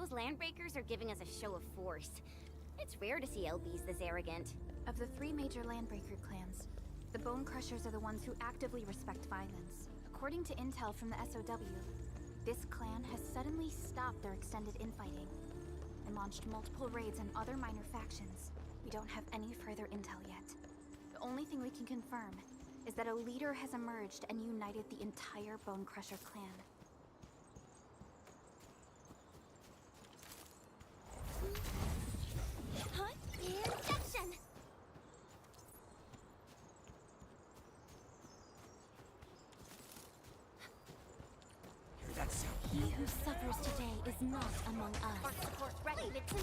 those landbreakers are giving us a show of force. It's rare to see LBs this arrogant. Of the 3 major landbreaker clans, the Bone Crushers are the ones who actively respect violence. According to intel from the SOW, this clan has suddenly stopped their extended infighting and launched multiple raids on other minor factions. We don't have any further intel yet. The only thing we can confirm is that a leader has emerged and united the entire Bone Crusher clan. Injection! Hear that sound? He who suffers today is not among us. Our support ready. Leave it to me.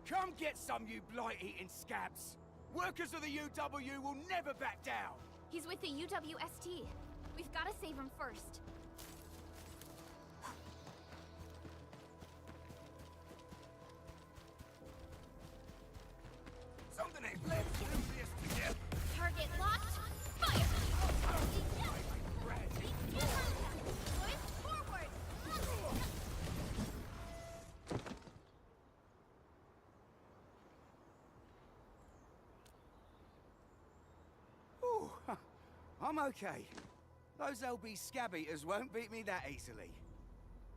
Come get some, you blight-eating scabs! Workers of the UW will never back down! He's with the UWST. We've got to save him first. Something ain't left this together! Target locked. Fire! Push forward! Ooh, I'm okay. Those LB scab eaters won't beat me that easily.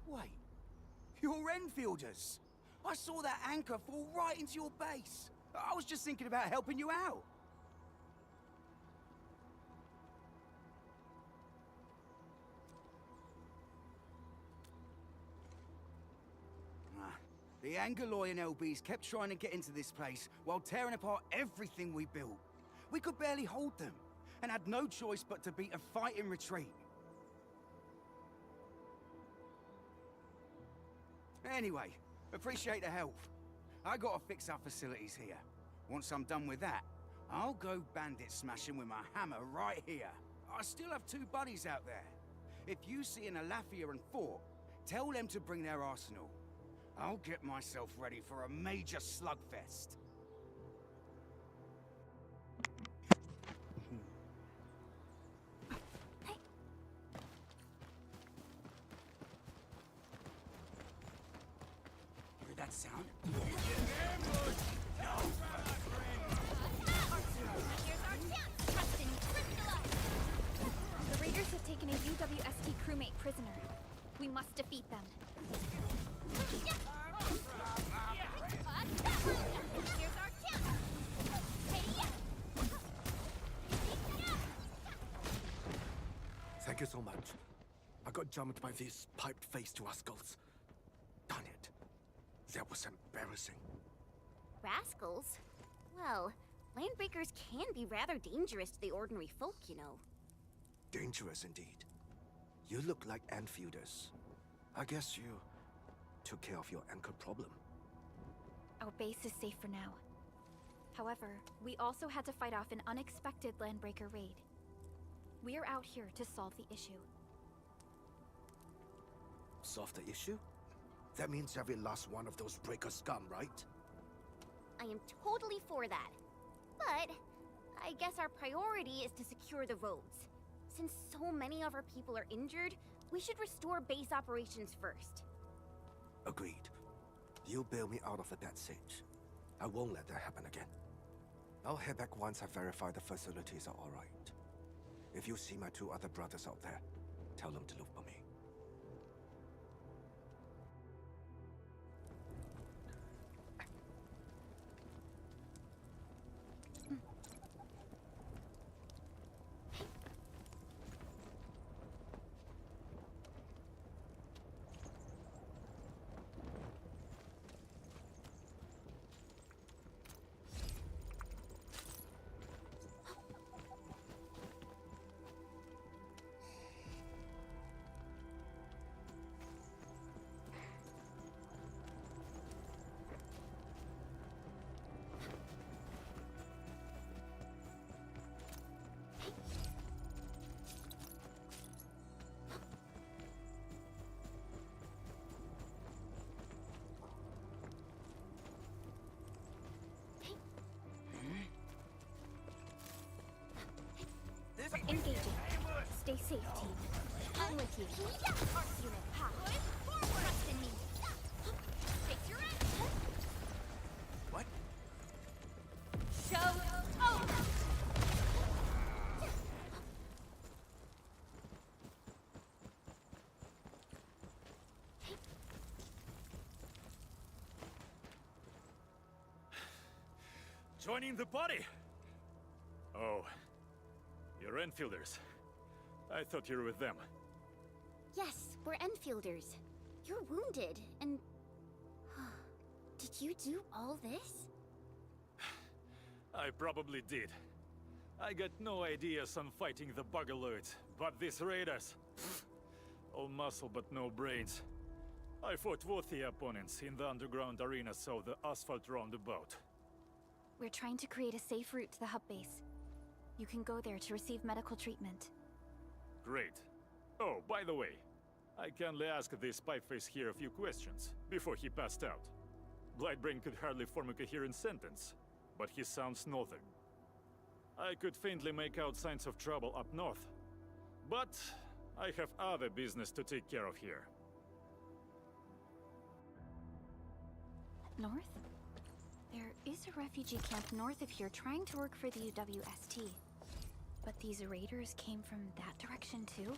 Wait, you're Enfielders. I saw that anchor fall right into your base. I was just thinking about helping you out. The Angaloyan LBs kept trying to get into this place while tearing apart everything we built. We could barely hold them, and had no choice but to beat a fight in retreat. Anyway, appreciate the help. I gotta fix our facilities here. Once I'm done with that, I'll go bandit smashing with my hammer right here. I still have 2 buddies out there. If you see an Alafia and Fort, tell them to bring their arsenal. I'll get myself ready for a major slugfest. Hear that sound? The raiders have taken a UWST crewmate prisoner. We must defeat them. Here's our chance! Thank you so much. I got jumped by these piped-faced rascals. Darn it. That was embarrassing. Rascals? Well, landbreakers can be rather dangerous to the ordinary folk, you know. Dangerous indeed. You look like Enfielders. I guess you took care of your anchor problem. Our base is safe for now. However, we also had to fight off an unexpected landbreaker raid. We are out here to solve the issue. Solve the issue? That means every last one of those breaker scum, right? I am totally for that. But I guess our priority is to secure the roads. Since so many of our people are injured, we should restore base operations first. Agreed. You bail me out of a death siege. I won't let that happen again. I'll head back once I verify the facilities are alright. If you see my 2 other brothers out there, tell them to look for me. Stay safe, team. I'm with you. Arc unit, hot. Trust in me. Take your action! What? Show over! Joining the party? Oh, you're Enfielders. I thought you were with them. Yes, we're Enfielders. You're wounded, and... Did you do all this? I probably did. I got no ideas on fighting the Buggerloids, but these raiders... all muscle but no brains. I fought worthy opponents in the underground arena, so the asphalt roundabout. We're trying to create a safe route to the hub base. You can go there to receive medical treatment. Great. Oh, by the way, I kindly asked this pieface here a few questions before he passed out. Blightbrain could hardly form a coherent sentence, but he sounds northern. I could faintly make out signs of trouble up north, but I have other business to take care of here. North? There is a refugee camp north of here trying to work for the UWST. But these raiders came from that direction too?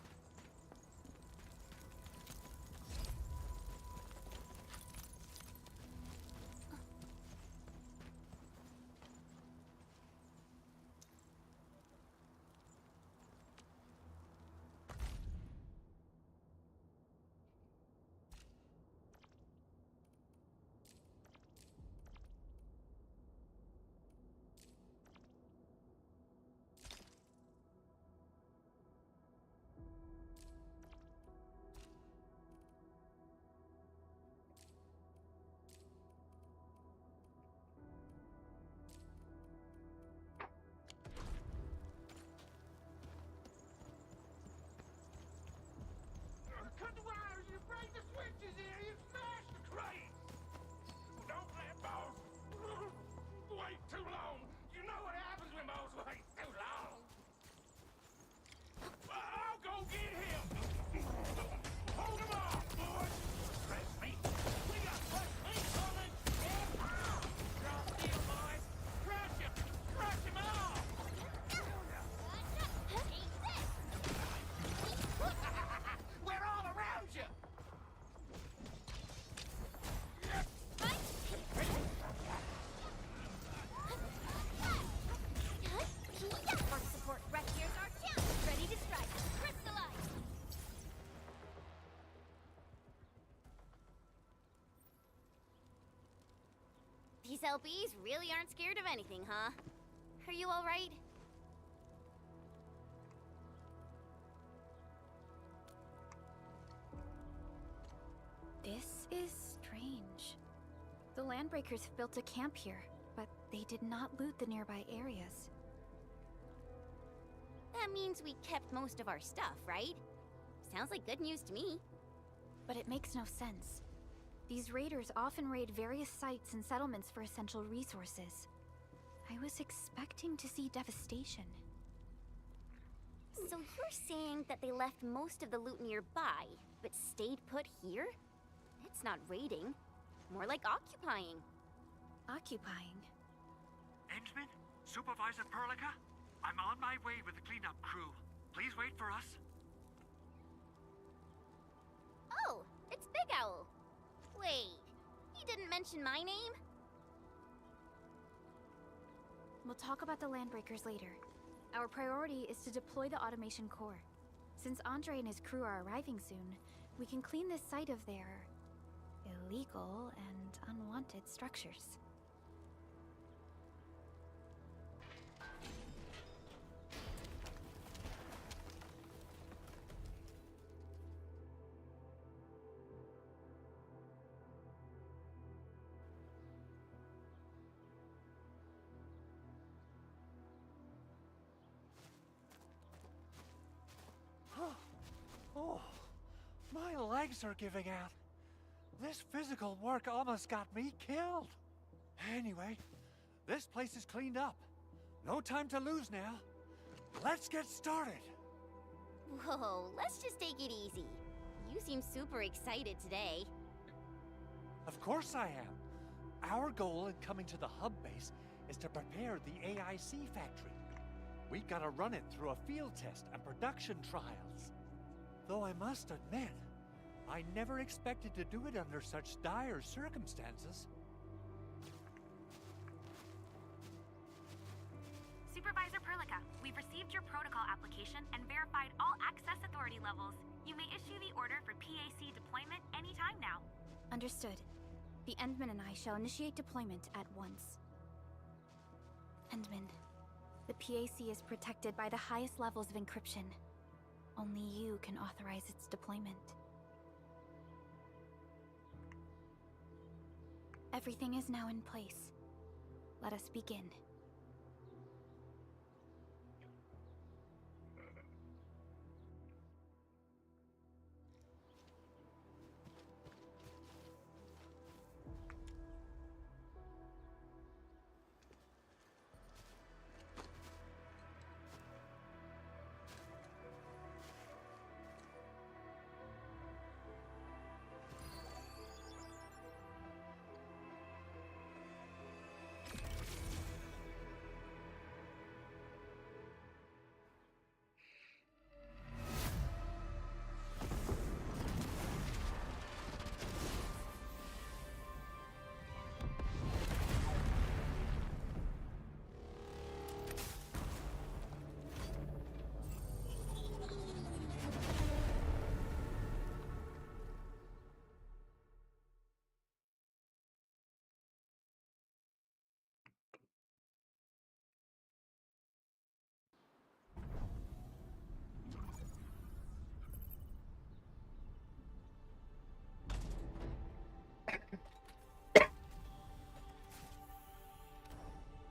Cut the wires, you break the switches here, you smash the crates! Don't let boss wait too long. You know what happens when boss waits too long. I'll go get him! Hold him off, boys! Press me! We got fresh meat coming! Drop steel, boys! Crush him! Crush him off! We're all around you! Arc support right here's our chance! Ready to strike! Crystallize! These LBs really aren't scared of anything, huh? Are you alright? This is strange. The Landbreakers have built a camp here, but they did not loot the nearby areas. That means we kept most of our stuff, right? Sounds like good news to me. But it makes no sense. These raiders often raid various sites and settlements for essential resources. I was expecting to see devastation. So you're saying that they left most of the loot nearby, but stayed put here? It's not raiding. More like occupying. Occupying? Engman? Supervisor Perlica? I'm on my way with the cleanup crew. Please wait for us. Oh, it's Big Owl. Wait, he didn't mention my name? We'll talk about the Landbreakers later. Our priority is to deploy the automation core. Since Andre and his crew are arriving soon, we can clean this site of their illegal and unwanted structures. Oh, my legs are giving out. This physical work almost got me killed. Anyway, this place is cleaned up. No time to lose now. Let's get started. Whoa, let's just take it easy. You seem super excited today. Of course I am. Our goal in coming to the hub base is to prepare the AIC factory. We gotta run it through a field test and production trials. Though I must admit, I never expected to do it under such dire circumstances. Supervisor Perlica, we've received your protocol application and verified all access authority levels. You may issue the order for PAC deployment anytime now. Understood. The Endman and I shall initiate deployment at once. Endman, the PAC is protected by the highest levels of encryption. Only you can authorize its deployment. Everything is now in place. Let us begin.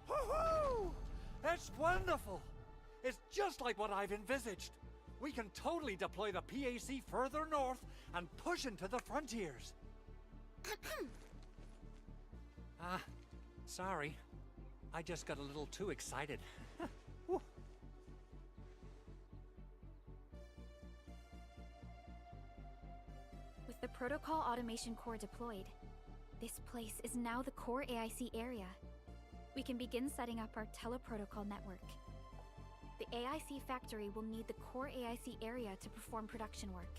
Woohoo! That's wonderful! It's just like what I've envisaged. We can totally deploy the PAC further north and push into the frontiers. Sorry. I just got a little too excited. Whew. With the Protocol Automation Core deployed, this place is now the core AIC area. We can begin setting up our teleprotocol network. The AIC factory will need the core AIC area to perform production work.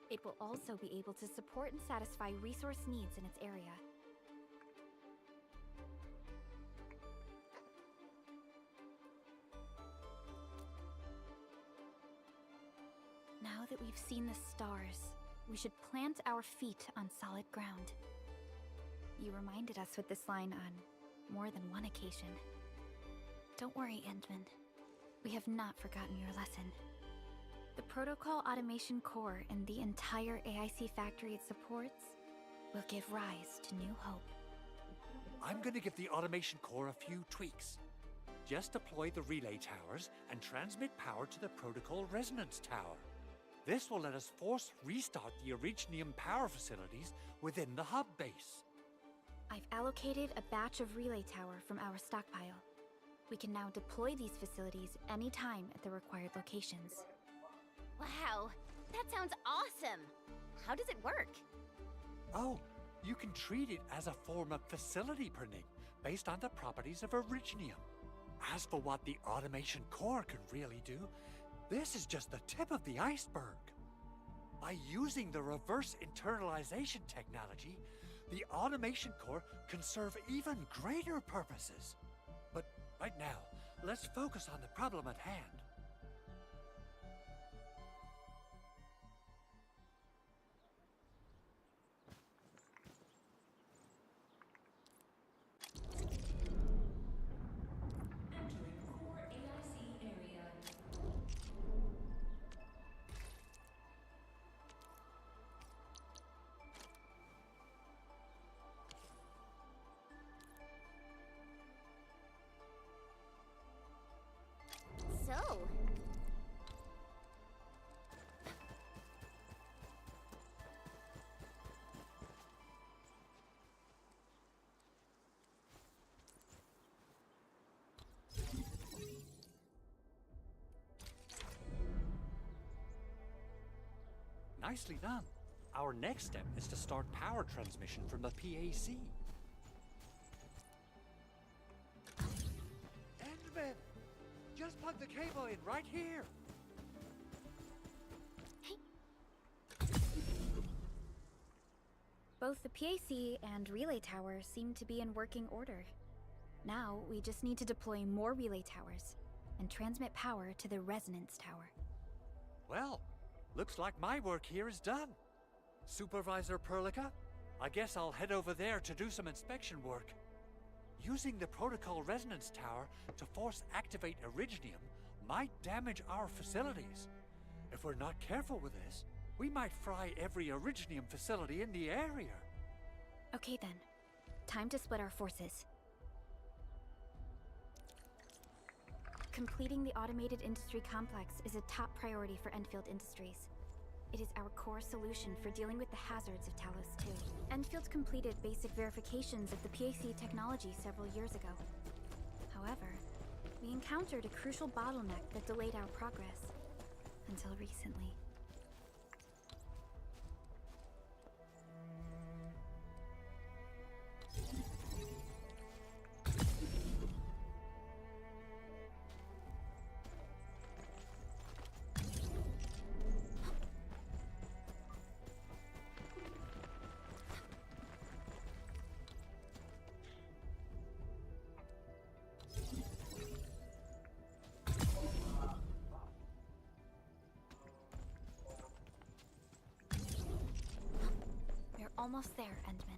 It will also be able to support and satisfy resource needs in its area. Now that we've seen the stars, we should plant our feet on solid ground. You reminded us with this line on more than one occasion. Don't worry, Endman. We have not forgotten your lesson. The Protocol Automation Core and the entire AIC factory it supports will give rise to new hope. I'm gonna give the Automation Core a few tweaks. Just deploy the relay towers and transmit power to the Protocol Resonance Tower. This will let us force restart the Originium power facilities within the hub base. I've allocated a batch of relay tower from our stockpile. We can now deploy these facilities anytime at the required locations. Wow, that sounds awesome! How does it work? Oh, you can treat it as a form of facility printing based on the properties of Originium. As for what the Automation Core can really do, this is just the tip of the iceberg. By using the reverse internalization technology, the Automation Core can serve even greater purposes. But right now, let's focus on the problem at hand. So, nicely done. Our next step is to start power transmission from the PAC. Endman! Just plug the cable in right here! Both the PAC and relay tower seem to be in working order. Now, we just need to deploy more relay towers and transmit power to the resonance tower. Well, looks like my work here is done. Supervisor Perlica, I guess I'll head over there to do some inspection work. Using the protocol resonance tower to force activate Originium might damage our facilities. If we're not careful with this, we might fry every Originium facility in the area. Okay then, time to split our forces. Completing the automated industry complex is a top priority for Enfield Industries. It is our core solution for dealing with the hazards of Talos 2. Enfield completed basic verifications of the PAC technology several years ago. However, we encountered a crucial bottleneck that delayed our progress. Until recently. Almost there, Endman.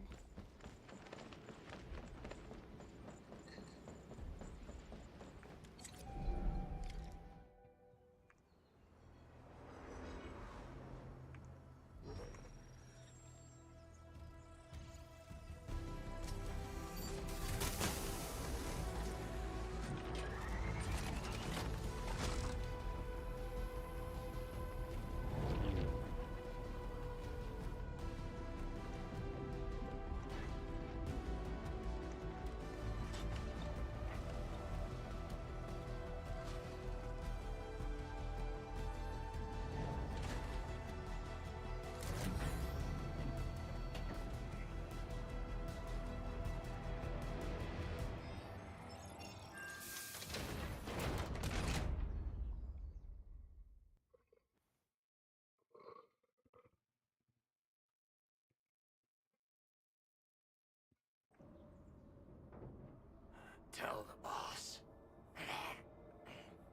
Tell the boss.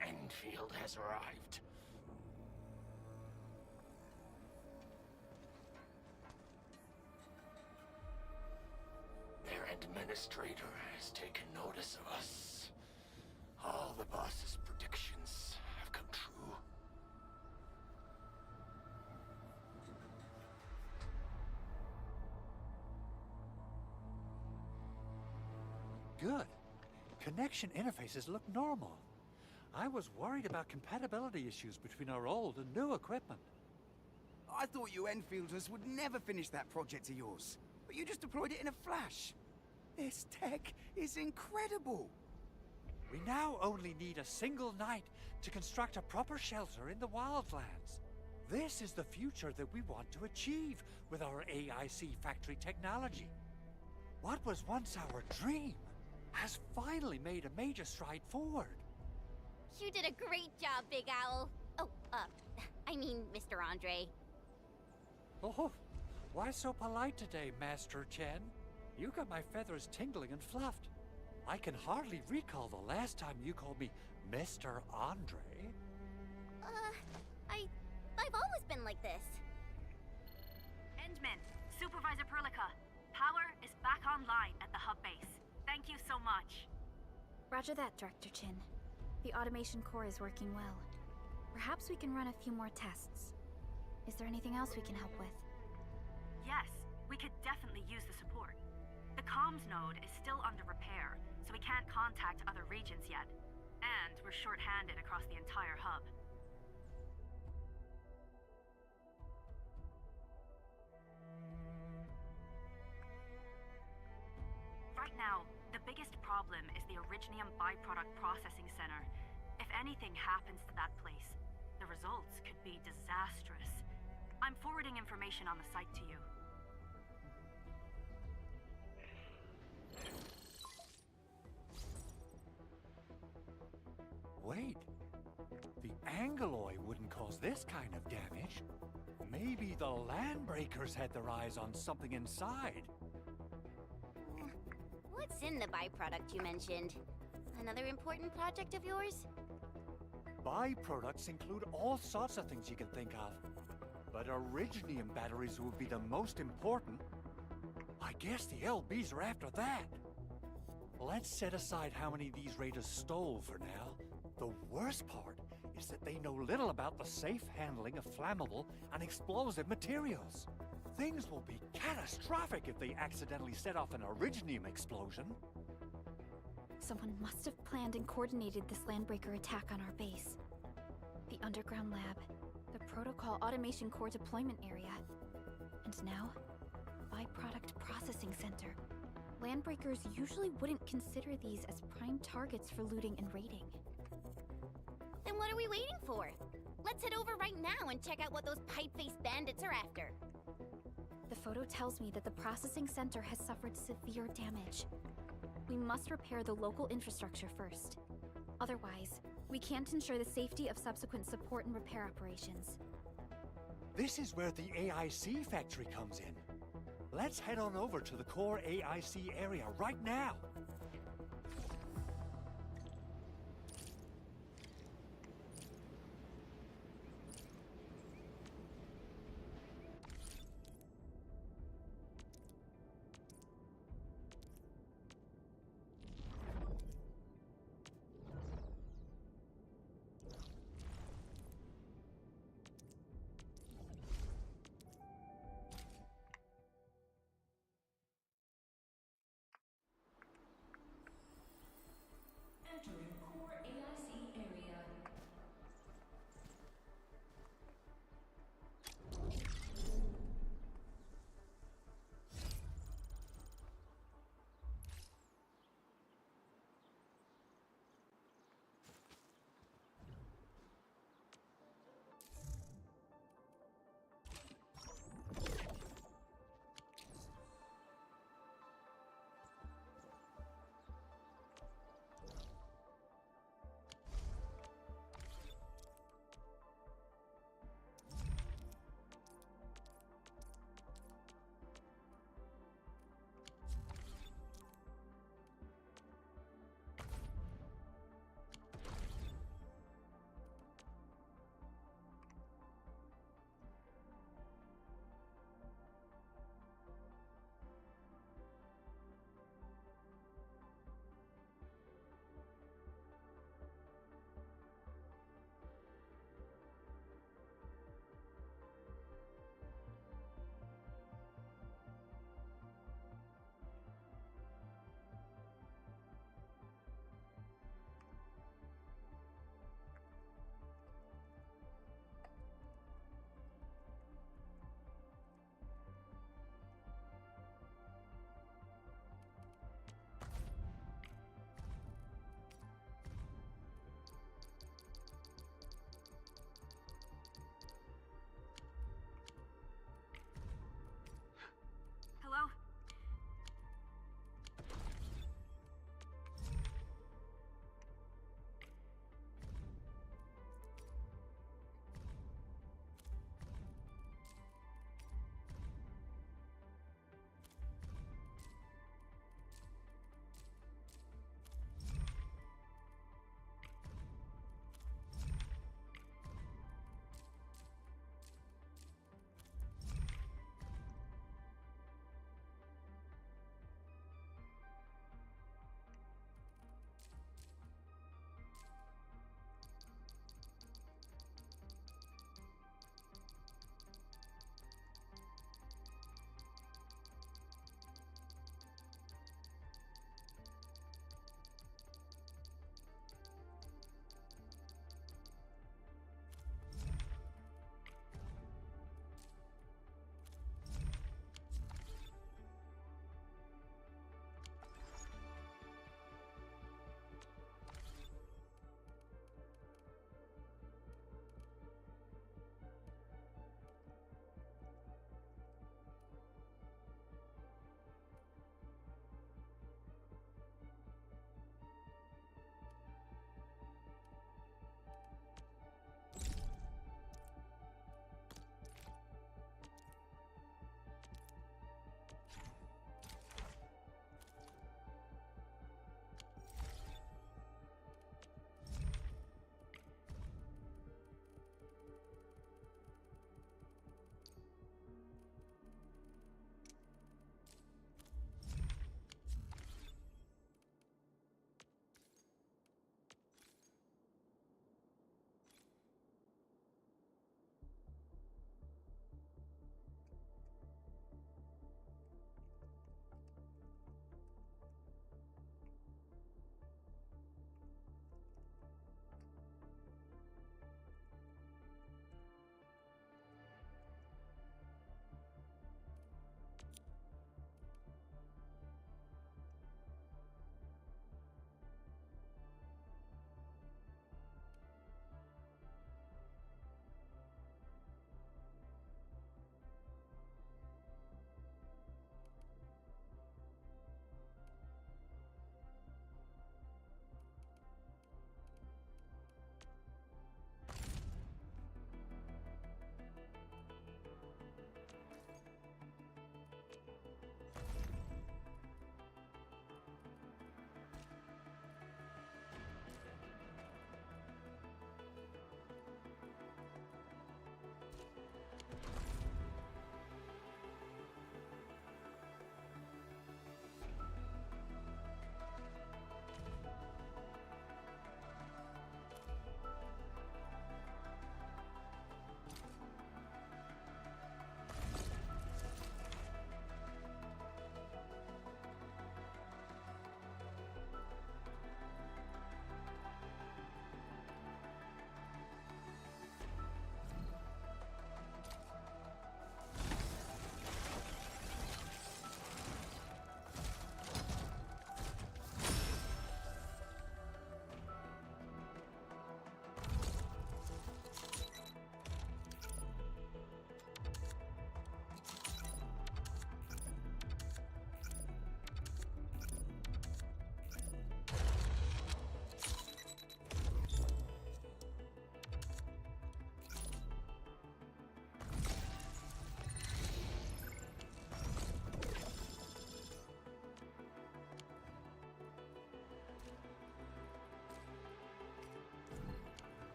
Enfield has arrived. Their administrator has taken notice of us. All the boss's predictions have come true. Good. Connection interfaces look normal. I was worried about compatibility issues between our old and new equipment. I thought you Enfielders would never finish that project of yours, but you just deployed it in a flash. This tech is incredible. We now only need a single night to construct a proper shelter in the wildlands. This is the future that we want to achieve with our AIC factory technology. What was once our dream has finally made a major stride forward. You did a great job, Big Owl. Oh, I mean, Mr. Andre. Oh, why so polite today, Master Chen? You got my feathers tingling and fluffed. I can hardly recall the last time you called me Mr. Andre. I've always been like this. Endman, Supervisor Perlica, power is back online at the hub base. Thank you so much. Roger that, Director Chin. The automation core is working well. Perhaps we can run a few more tests. Is there anything else we can help with? Yes, we could definitely use the support. The comms node is still under repair, so we can't contact other regions yet. And we're short-handed across the entire hub. Right now, the biggest problem is the Originium byproduct processing center. If anything happens to that place, the results could be disastrous. I'm forwarding information on the site to you. Wait. The Angeloy wouldn't cause this kind of damage. Maybe the Landbreakers had their eyes on something inside. What's in the byproduct you mentioned? Another important project of yours? Byproducts include all sorts of things you can think of. But Originium batteries will be the most important. I guess the LBs are after that. Let's set aside how many these raiders stole for now. The worst part is that they know little about the safe handling of flammable and explosive materials. Things will be catastrophic if they accidentally set off an Originium explosion. Someone must have planned and coordinated this Landbreaker attack on our base. The underground lab, the Protocol Automation Core deployment area, and now, Byproduct Processing Center. Landbreakers usually wouldn't consider these as prime targets for looting and raiding. Then what are we waiting for? Let's head over right now and check out what those pipe-faced bandits are after. The photo tells me that the processing center has suffered severe damage. We must repair the local infrastructure first. Otherwise, we can't ensure the safety of subsequent support and repair operations. This is where the AIC factory comes in. Let's head on over to the core AIC area right now.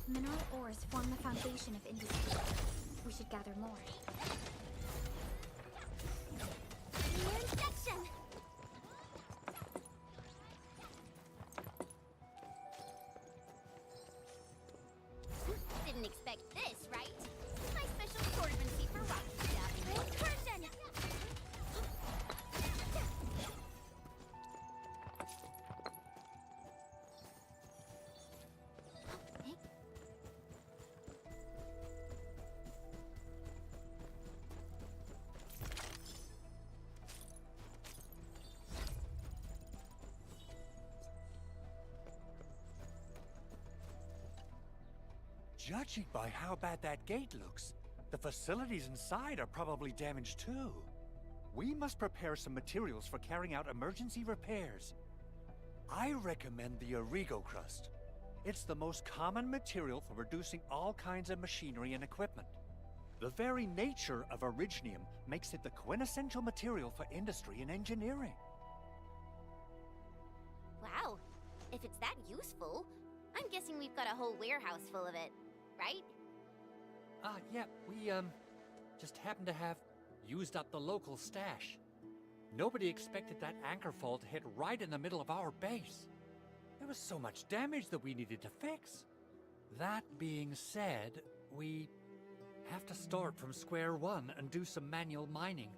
Mineral ores form the foundation of industry. We should gather more. New inspection! Didn't expect this, right? My special sorcery for rock stuff. Incursion! Judging by how bad that gate looks, the facilities inside are probably damaged too. We must prepare some materials for carrying out emergency repairs. I recommend the Origo crust. It's the most common material for producing all kinds of machinery and equipment. The very nature of originium makes it the quintessential material for industry and engineering. Wow, if it's that useful, I'm guessing we've got a whole warehouse full of it, right? Yeah, we, just happen to have used up the local stash. Nobody expected that anchor fall to hit right in the middle of our base. There was so much damage that we needed to fix. That being said, we have to start from square one and do some manual mining.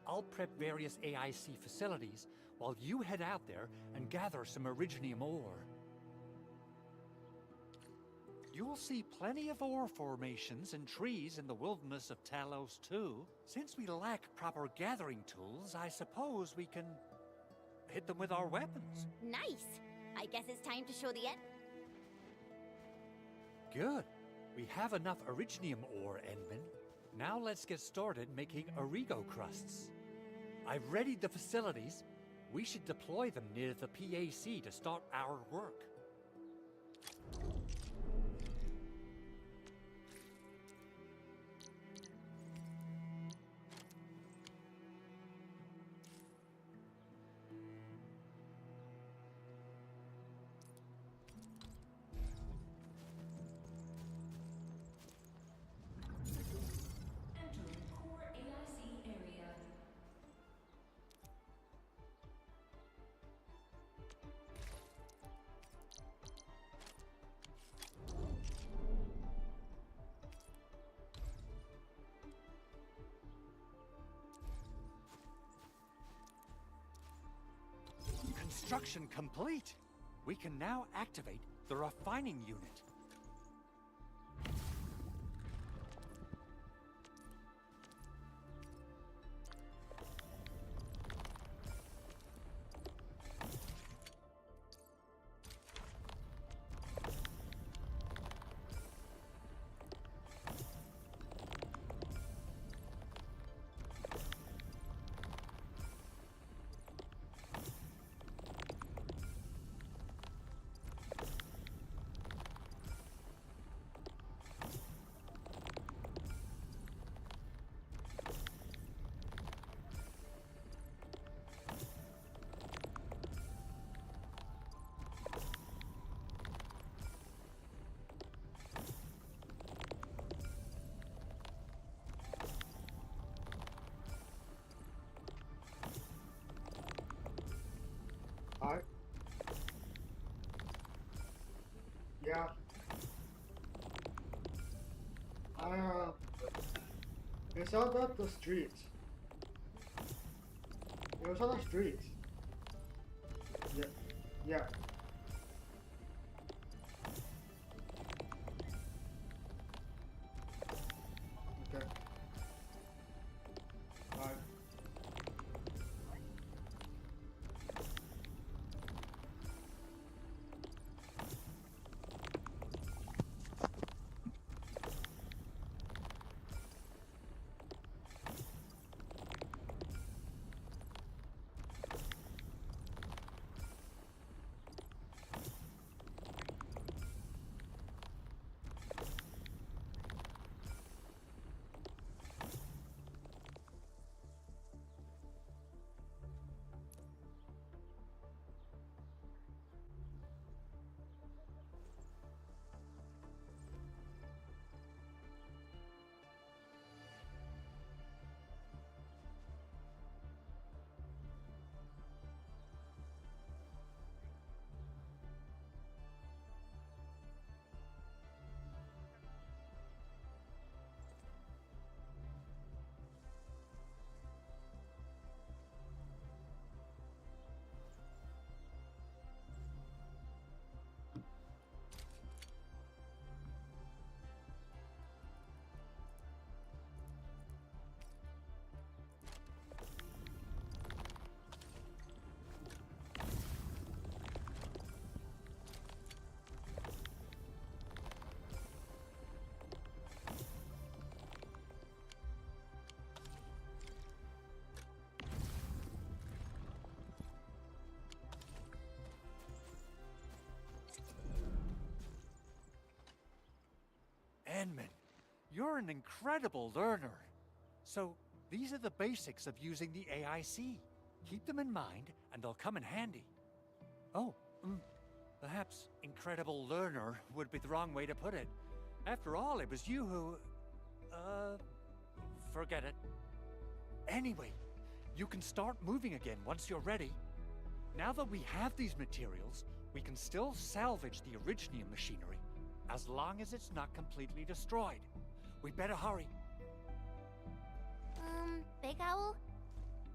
I'll prep various AIC facilities while you head out there and gather some originium ore. You'll see plenty of ore formations and trees in the wilderness of Talos too. Since we lack proper gathering tools, I suppose we can hit them with our weapons. Nice! I guess it's time to show the end. Good. We have enough originium ore, Edmund. Now let's get started making Origo crusts. I've readied the facilities. We should deploy them near the PAC to start our work. Entering core AIC area. Construction complete. We can now activate the refining unit. Hi. Yeah. It's out at the street. It was on the street. Yeah. Yeah. Okay. Bye. You're an incredible learner. So, these are the basics of using the AIC. Keep them in mind, and they'll come in handy. Oh, perhaps incredible learner would be the wrong way to put it. After all, it was you who... forget it. Anyway, you can start moving again once you're ready. Now that we have these materials, we can still salvage the Originium machinery, as long as it's not completely destroyed. We better hurry. Big Owl?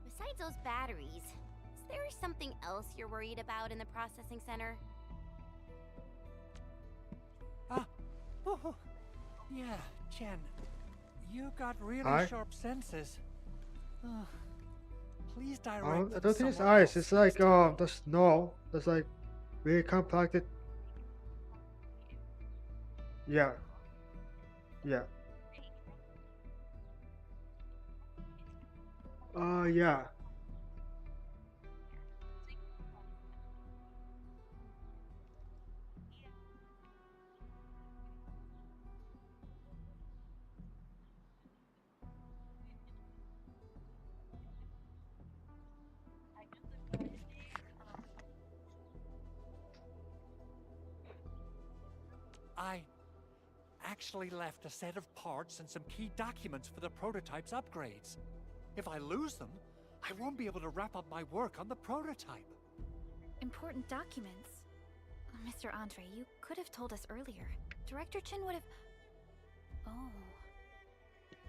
Besides those batteries, is there something else you're worried about in the processing center? Yeah, Chen. You got really Eye? sharp senses. Please direct I them don't think it's somewhere ice. else It's like next the snow. That's like really compacted. Yeah. Yeah. Yeah. I actually left a set of parts and some key documents for the prototype's upgrades. If I lose them, I won't be able to wrap up my work on the prototype. Important documents. Mr. Andre, you could have told us earlier. Director Chin would have... Oh.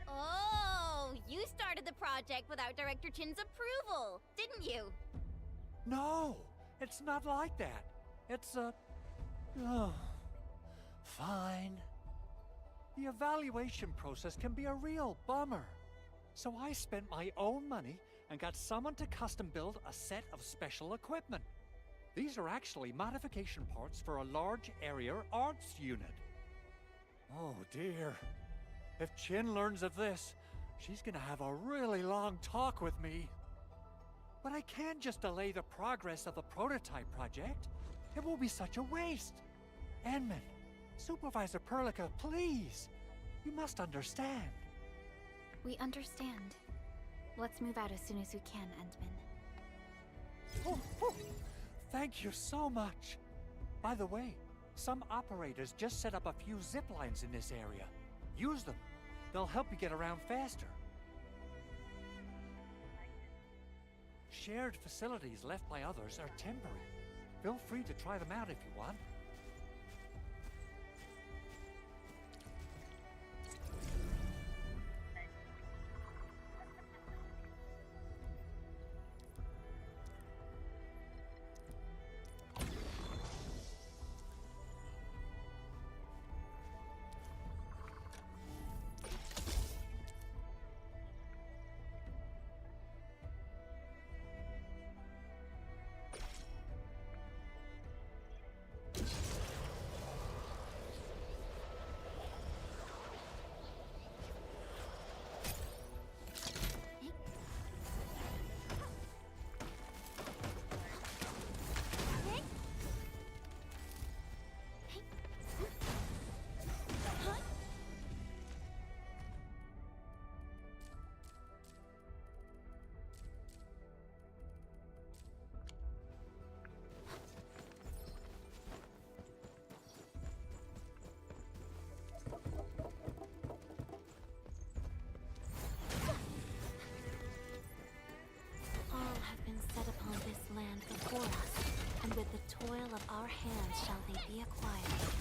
Oh, you started the project without Director Chin's approval, didn't you? No, it's not like that. It's fine. The evaluation process can be a real bummer. So I spent my own money and got someone to custom build a set of special equipment. These are actually modification parts for a large area arts unit. Oh dear. If Chin learns of this, she's gonna have a really long talk with me. But I can't just delay the progress of the prototype project. It will be such a waste. Enman, Supervisor Perlica, please. You must understand. We understand. Let's move out as soon as we can, Endman. Thank you so much. By the way, some operators just set up a few zip lines in this area. Use them. They'll help you get around faster. Shared facilities left by others are temporary. Feel free to try them out if you want. Before us, and with the toil of our hands shall they be acquired.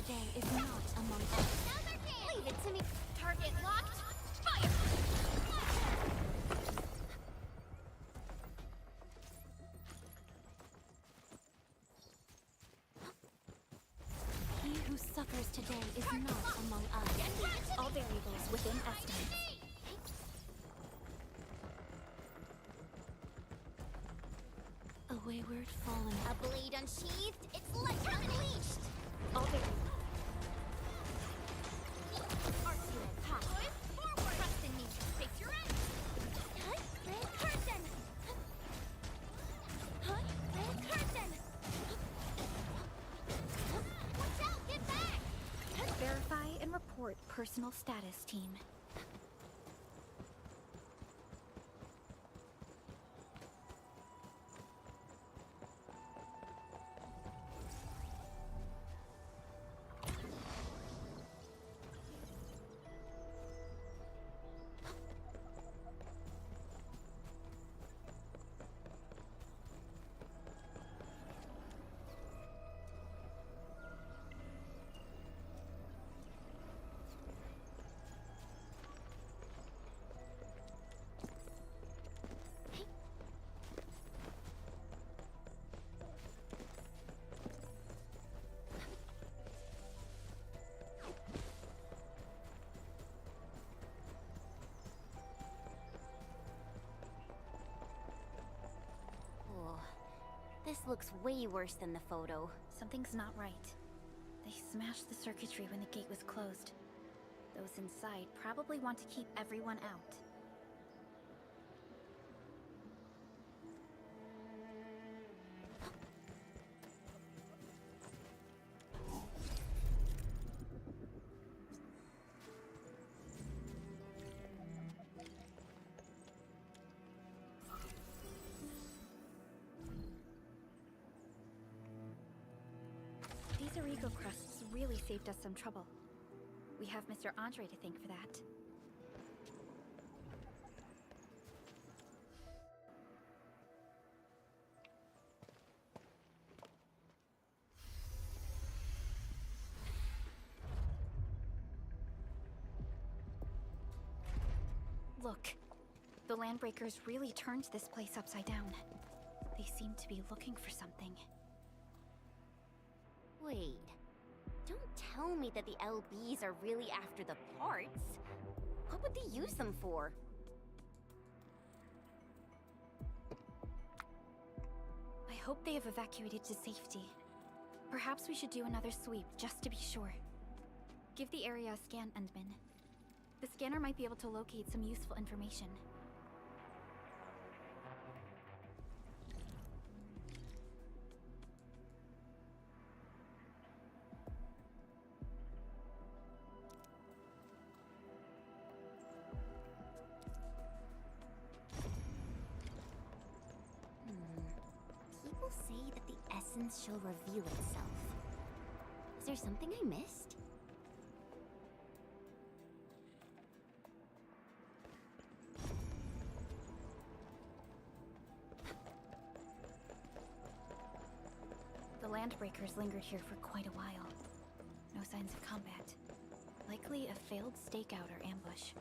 today is not among us. Another game! Leave it to me. Target locked. Fire! He who suffers today is not among us. All variables within estimates. A wayward fallen. A blade unsheathed. It's light unleashed. All variables. Arsenal pop. Forward! Trust in me. Face your end. Red curtain. Red curtain. Watch out! Get back! Verify and report personal status, team. Oh, this looks way worse than the photo. Something's not right. They smashed the circuitry when the gate was closed. Those inside probably want to keep everyone out. These Origo crusts really saved us some trouble. We have Mr. Andre to thank for that. Look, the Landbreakers really turned this place upside down. They seem to be looking for something. Wait. Don't tell me that the LBs are really after the parts. What would they use them for? I hope they have evacuated to safety. Perhaps we should do another sweep just to be sure. Give the area a scan, Endman. The scanner might be able to locate some useful information. People say that the essence shall reveal itself. Is there something I missed? The Landbreakers lingered here for quite a while. No signs of combat. Likely a failed stakeout or ambush.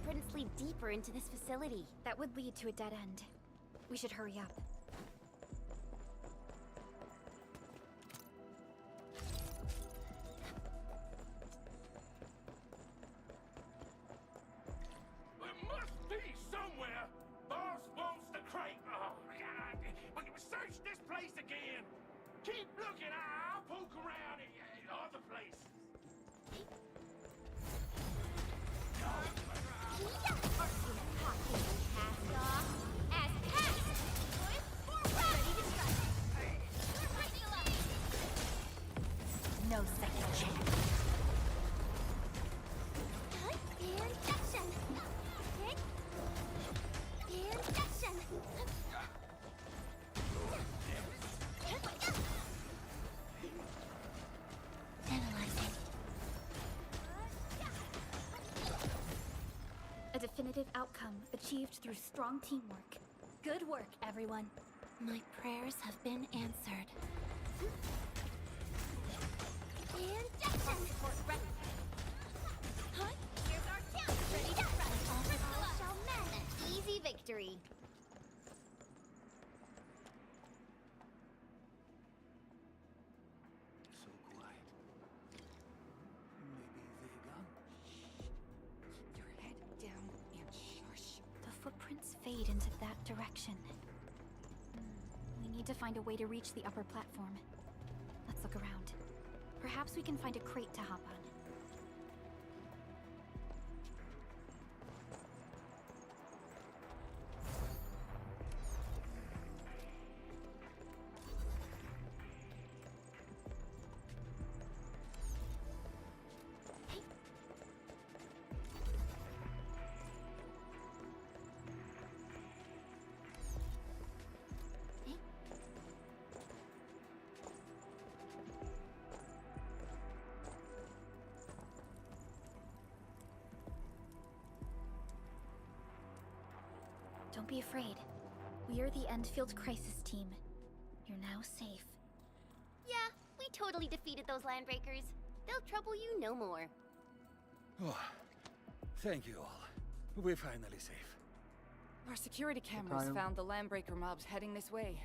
footprints lead deeper into this facility. That would lead to a dead end. We should hurry up. There must be somewhere. Boss wants the crate. Oh, God. We can search this place again. Keep looking. I'll poke around in other places. No second chance. Injection! Injection! Analyzing. A definitive outcome achieved through strong teamwork. Good work, everyone. My prayers have been answered. Injection! Huh? Here's our chance! Ready to run! All shall mend. An easy victory. So quiet. Maybe they're gone? Keep your head down and shush. The footprints fade into that direction. We need to find a way to reach the upper platform. Let's look around. Perhaps we can find a crate to hop on. Don't be afraid. We are the Enfield Crisis Team. You're now safe. Yeah, we totally defeated those landbreakers. They'll trouble you no more. Oh, thank you all. We're finally safe. Our security cameras found the landbreaker mobs heading this way.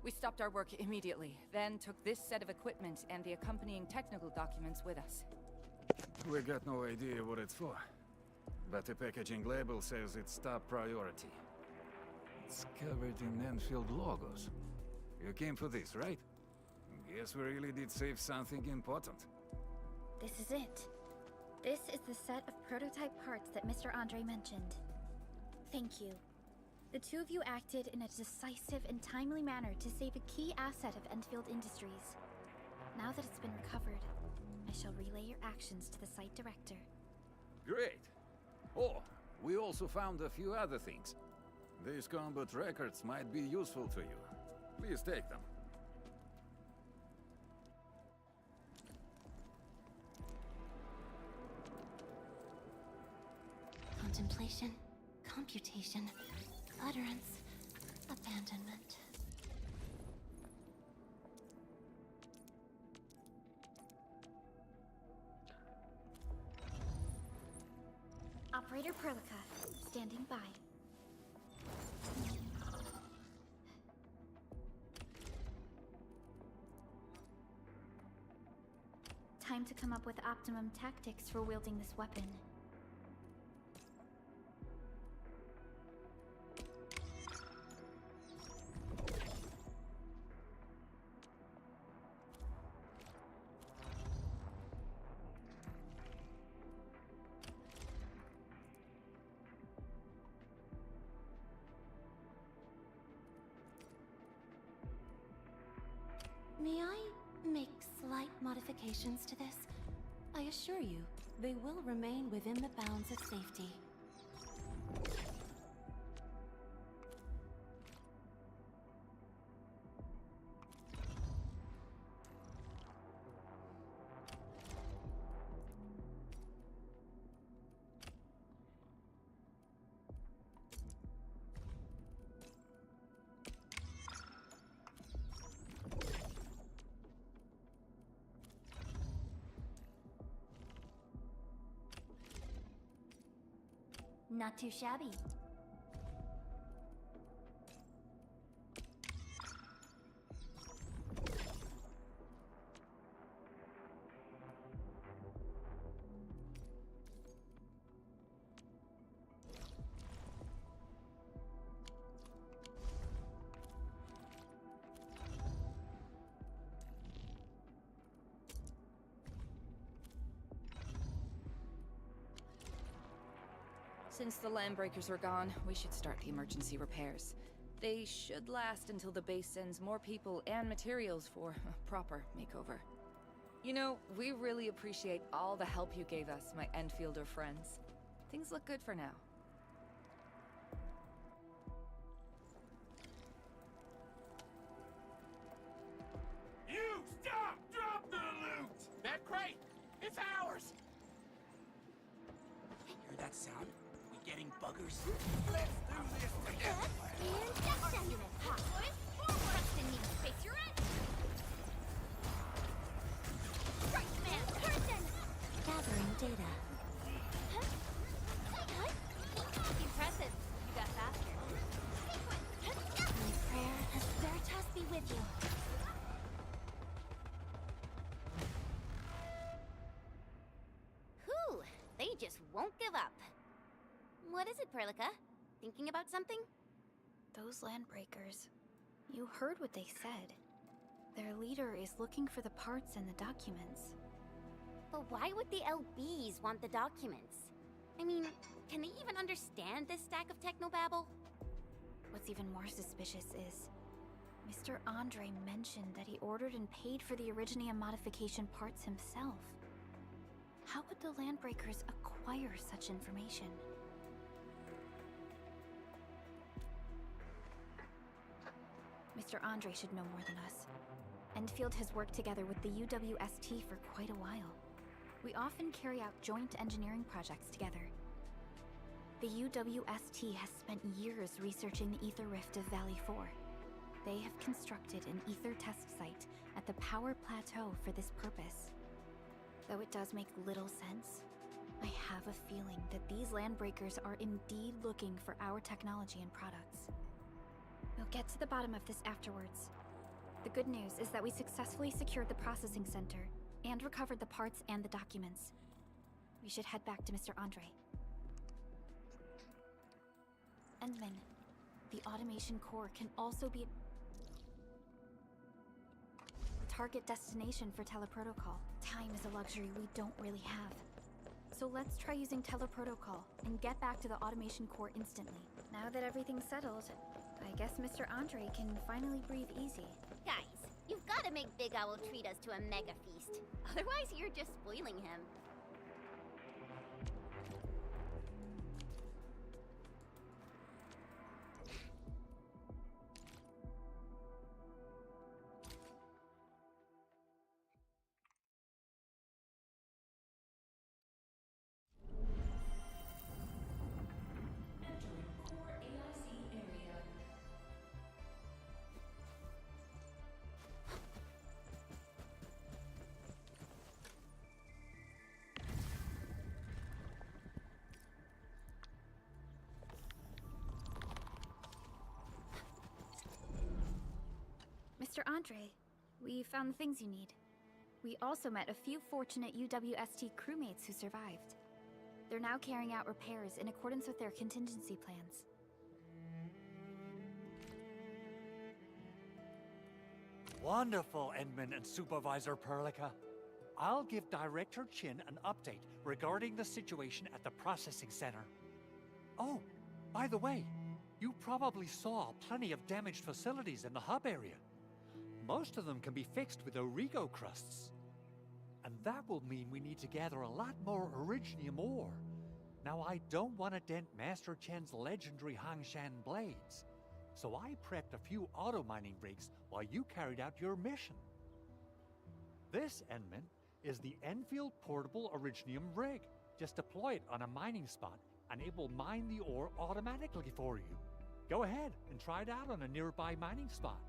We stopped our work immediately, then took this set of equipment and the accompanying technical documents with us. We got no idea what it's for. But the packaging label says it's top priority. It's covered in Enfield logos. You came for this, right? Guess we really did save something important. This is it. This is the set of prototype parts that Mr. Andre mentioned. Thank you. The two of you acted in a decisive and timely manner to save a key asset of Enfield Industries. Now that it's been recovered, I shall relay your actions to the site director. Great! Oh, we also found a few other things. These combat records might be useful to you. Please take them. Contemplation, computation, utterance, abandonment. Operator Perlica, standing by. Time to come up with optimum tactics for wielding this weapon. May I make slight modifications to this? I assure you, they will remain within the bounds of safety. Not too shabby. Since the Landbreakers are gone, we should start the emergency repairs. They should last until the base sends more people and materials for a proper makeover. You know, we really appreciate all the help you gave us, my Enfielder friends. Things look good for now. You stop! Drop the loot! That crate! It's ours! Hear that sound? We getting buggers? Let's do this together! And Gatcha! Hot boys, trust in me, face your end! Right man, person! Gathering data. Impressive. You got faster. My prayer has Veritas be with you. Whew, they just won't give up. What is it, Perlica? Thinking about something? Those Landbreakers. You heard what they said. Their leader is looking for the parts and the documents. But why would the LBs want the documents? I mean, can they even understand this stack of technobabble? What's even more suspicious is Mr. Andre mentioned that he ordered and paid for the Originium modification parts himself. How would the Landbreakers acquire such information? Mr. Andre should know more than us. Enfield has worked together with the UWST for quite a while. We often carry out joint engineering projects together. The UWST has spent years researching the ether rift of Valley 4. They have constructed an ether test site at the power plateau for this purpose. Though it does make little sense, I have a feeling that these Landbreakers are indeed looking for our technology and products. We'll get to the bottom of this afterwards. The good news is that we successfully secured the processing center and recovered the parts and the documents. We should head back to Mr. Andre. Endman, the automation core can also be a target destination for teleprotocol. Time is a luxury we don't really have. So let's try using teleprotocol and get back to the automation core instantly. Now that everything's settled, I guess Mr. Andre can finally breathe easy. Guys, you've got to make Big Owl treat us to a mega feast. Otherwise, you're just spoiling him. Entering core AIC area. Mr. Andre, we found the things you need. We also met a few fortunate UWST crewmates who survived. They're now carrying out repairs in accordance with their contingency plans. Wonderful, Endman and Supervisor Perlica. I'll give Director Chin an update regarding the situation at the processing center. Oh, by the way, you probably saw plenty of damaged facilities in the hub area. Most of them can be fixed with Origo crusts. And that will mean we need to gather a lot more Originium ore. Now, I don't want to dent Master Chen's legendary Hangshan blades, so I prepped a few auto-mining rigs while you carried out your mission. This, Endman, is the Enfield Portable Originium rig. Just deploy it on a mining spot, and it will mine the ore automatically for you. Go ahead and try it out on a nearby mining spot.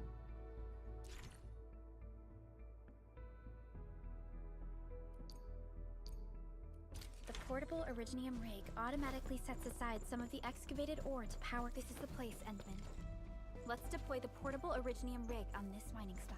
The portable Originium rig automatically sets aside some of the excavated ore to power. This is the place, Endman. Let's deploy the portable Originium rig on this mining spot.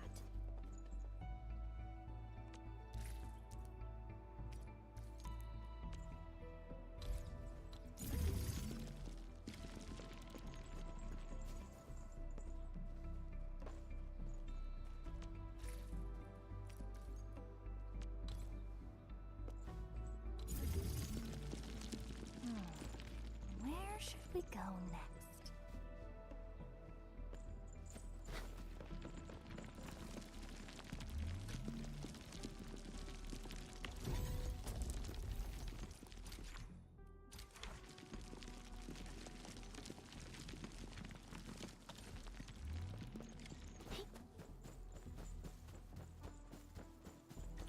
Where should we go next?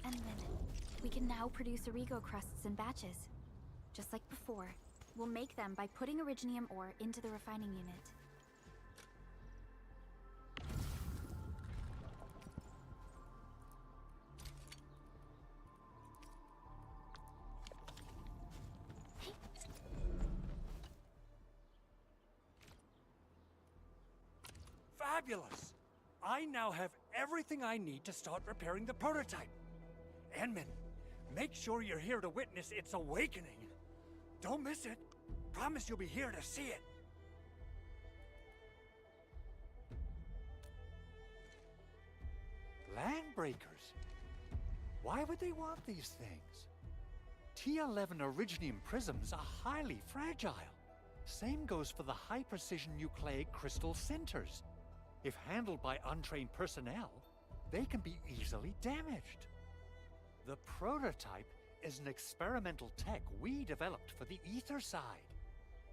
And then we can now produce Origo crusts in batches. Just like before, we'll make them by putting Originium ore into the refining unit. Fabulous! I now have everything I need to start repairing the prototype. Enman, make sure you're here to witness its awakening. Don't miss it. Promise you'll be here to see it. Landbreakers? Why would they want these things? T11 Originium prisms are highly fragile. Same goes for the high-precision nucleic crystal centers. If handled by untrained personnel, they can be easily damaged. The prototype is an experimental tech we developed for the ether side.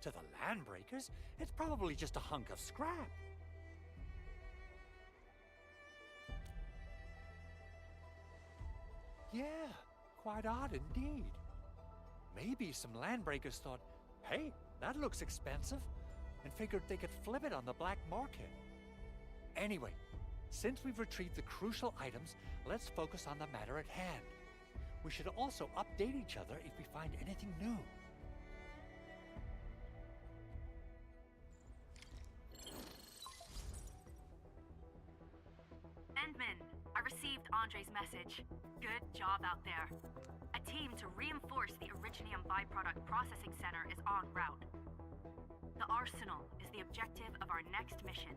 To the Landbreakers, it's probably just a hunk of scrap. Yeah, quite odd indeed. Maybe some Landbreakers thought, hey, that looks expensive, and figured they could flip it on the black market. Anyway, since we've retrieved the crucial items, let's focus on the matter at hand. We should also update each other if we find anything new. Endman, I received Andre's message. Good job out there. A team to reinforce the Originium byproduct processing center is en route. The arsenal is the objective of our next mission.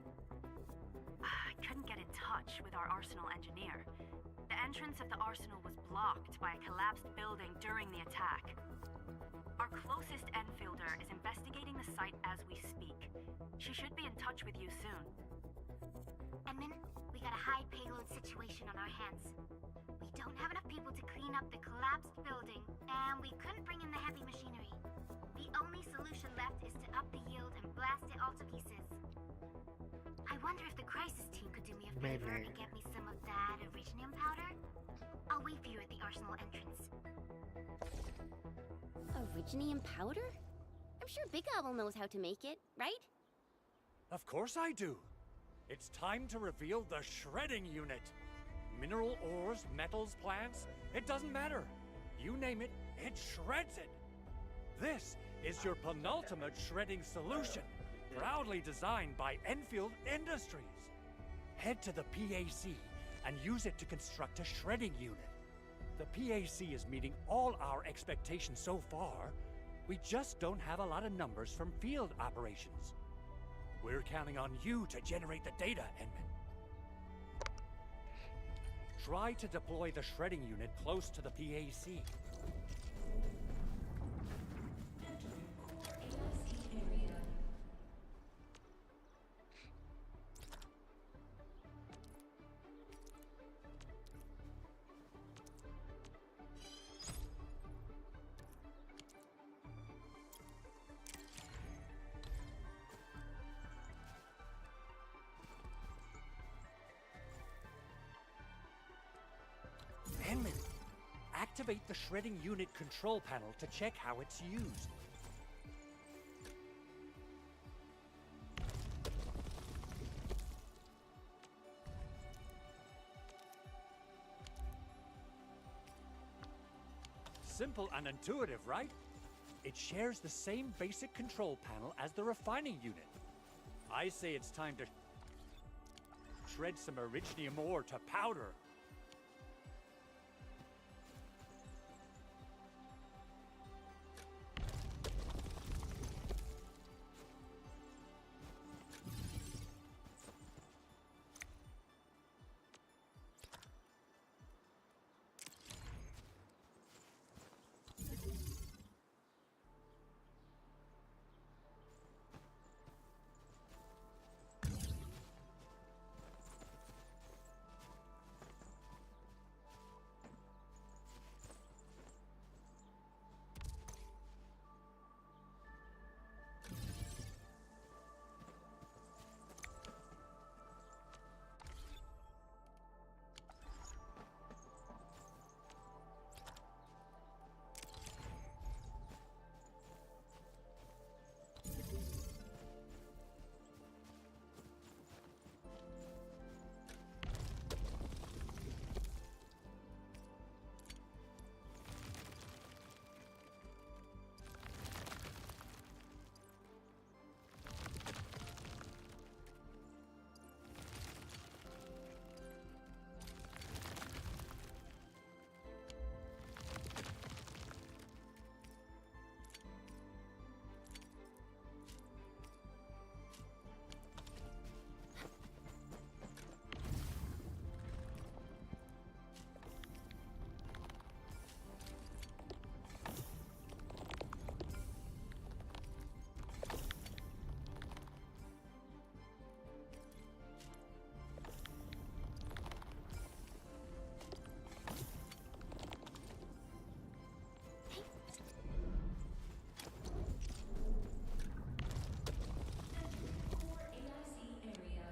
I couldn't get in touch with our arsenal engineer. The entrance of the arsenal was blocked by a collapsed building during the attack. Our closest Enfielder is investigating the site as we speak. She should be in touch with you soon. Edmund, we got a high payload situation on our hands. We don't have enough people to clean up the collapsed building, and we couldn't bring in the heavy machinery. The only solution left is to up the yield and blast it all to pieces. I wonder if the crisis team could do me a favor and get me some of that Originium powder? I'll wait for you at the arsenal entrance. Originium powder? I'm sure Big Owl knows how to make it, right? Of course I do. It's time to reveal the shredding unit. Mineral ores, metals, plants, it doesn't matter. You name it, it shreds it. This is your penultimate shredding solution, proudly designed by Enfield Industries. Head to the PAC and use it to construct a shredding unit. The PAC is meeting all our expectations so far. We just don't have a lot of numbers from field operations. We're counting on you to generate the data, Enman. Try to deploy the shredding unit close to the PAC. Enman, activate the shredding unit control panel to check how it's used. simple and intuitive, right? It shares the same basic control panel as the refining unit. I say it's time to shred some Originium ore to powder. Core AIC area.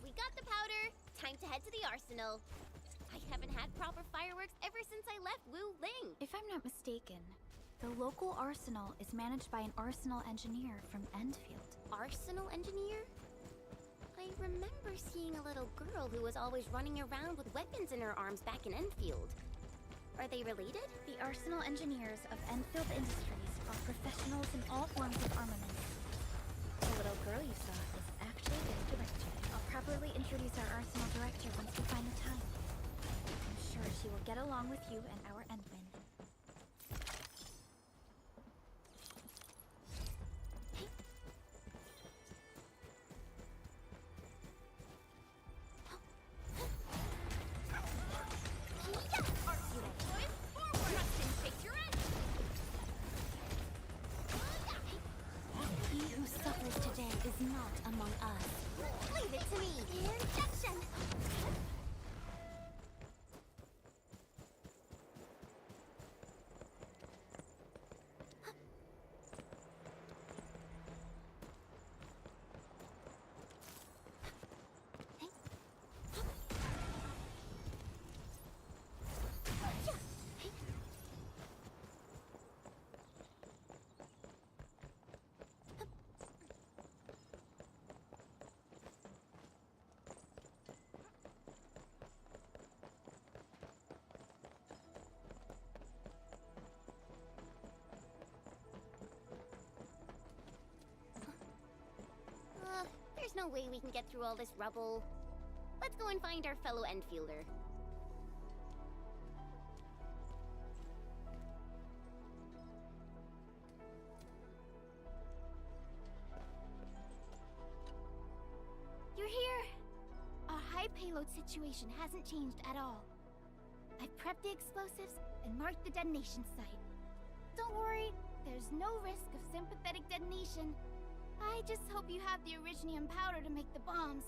We got the powder. Time to head to the arsenal. I haven't had proper fireworks ever since I left Wu Ling. If I'm not mistaken, the local arsenal is managed by an arsenal engineer from Enfield. Arsenal engineer? I remember seeing a little girl who was always running around with weapons in her arms back in Enfield. Are they related? The arsenal engineers of Enfield Industries are professionals in all forms of armaments. The little girl you saw is actually their director. I'll properly introduce our arsenal director once we find the time. I'm sure she will get along with you and our Endwin. He who suffers today is not among us. Leave it to me. Injection. There's no way we can get through all this rubble. Let's go and find our fellow Enfielder. You're here! Our high payload situation hasn't changed at all. I've prepped the explosives and marked the detonation site. Don't worry, there's no risk of sympathetic detonation. I just hope you have the originium powder to make the bombs.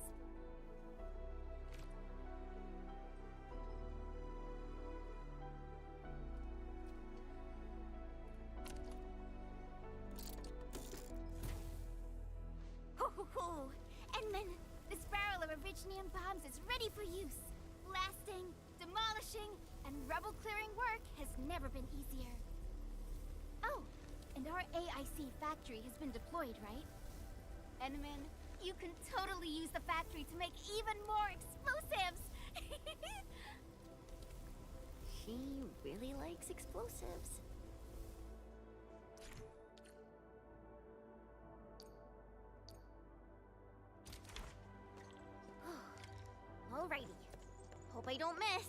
Ho ho ho! Edmund, this barrel of originium bombs is ready for use. Blasting, demolishing, and rubble-clearing work has never been easier. Oh, and our AIC factory has been deployed, right? Edmund, you can totally use the factory to make even more explosives! She really likes explosives. Alrighty. Hope I don't miss.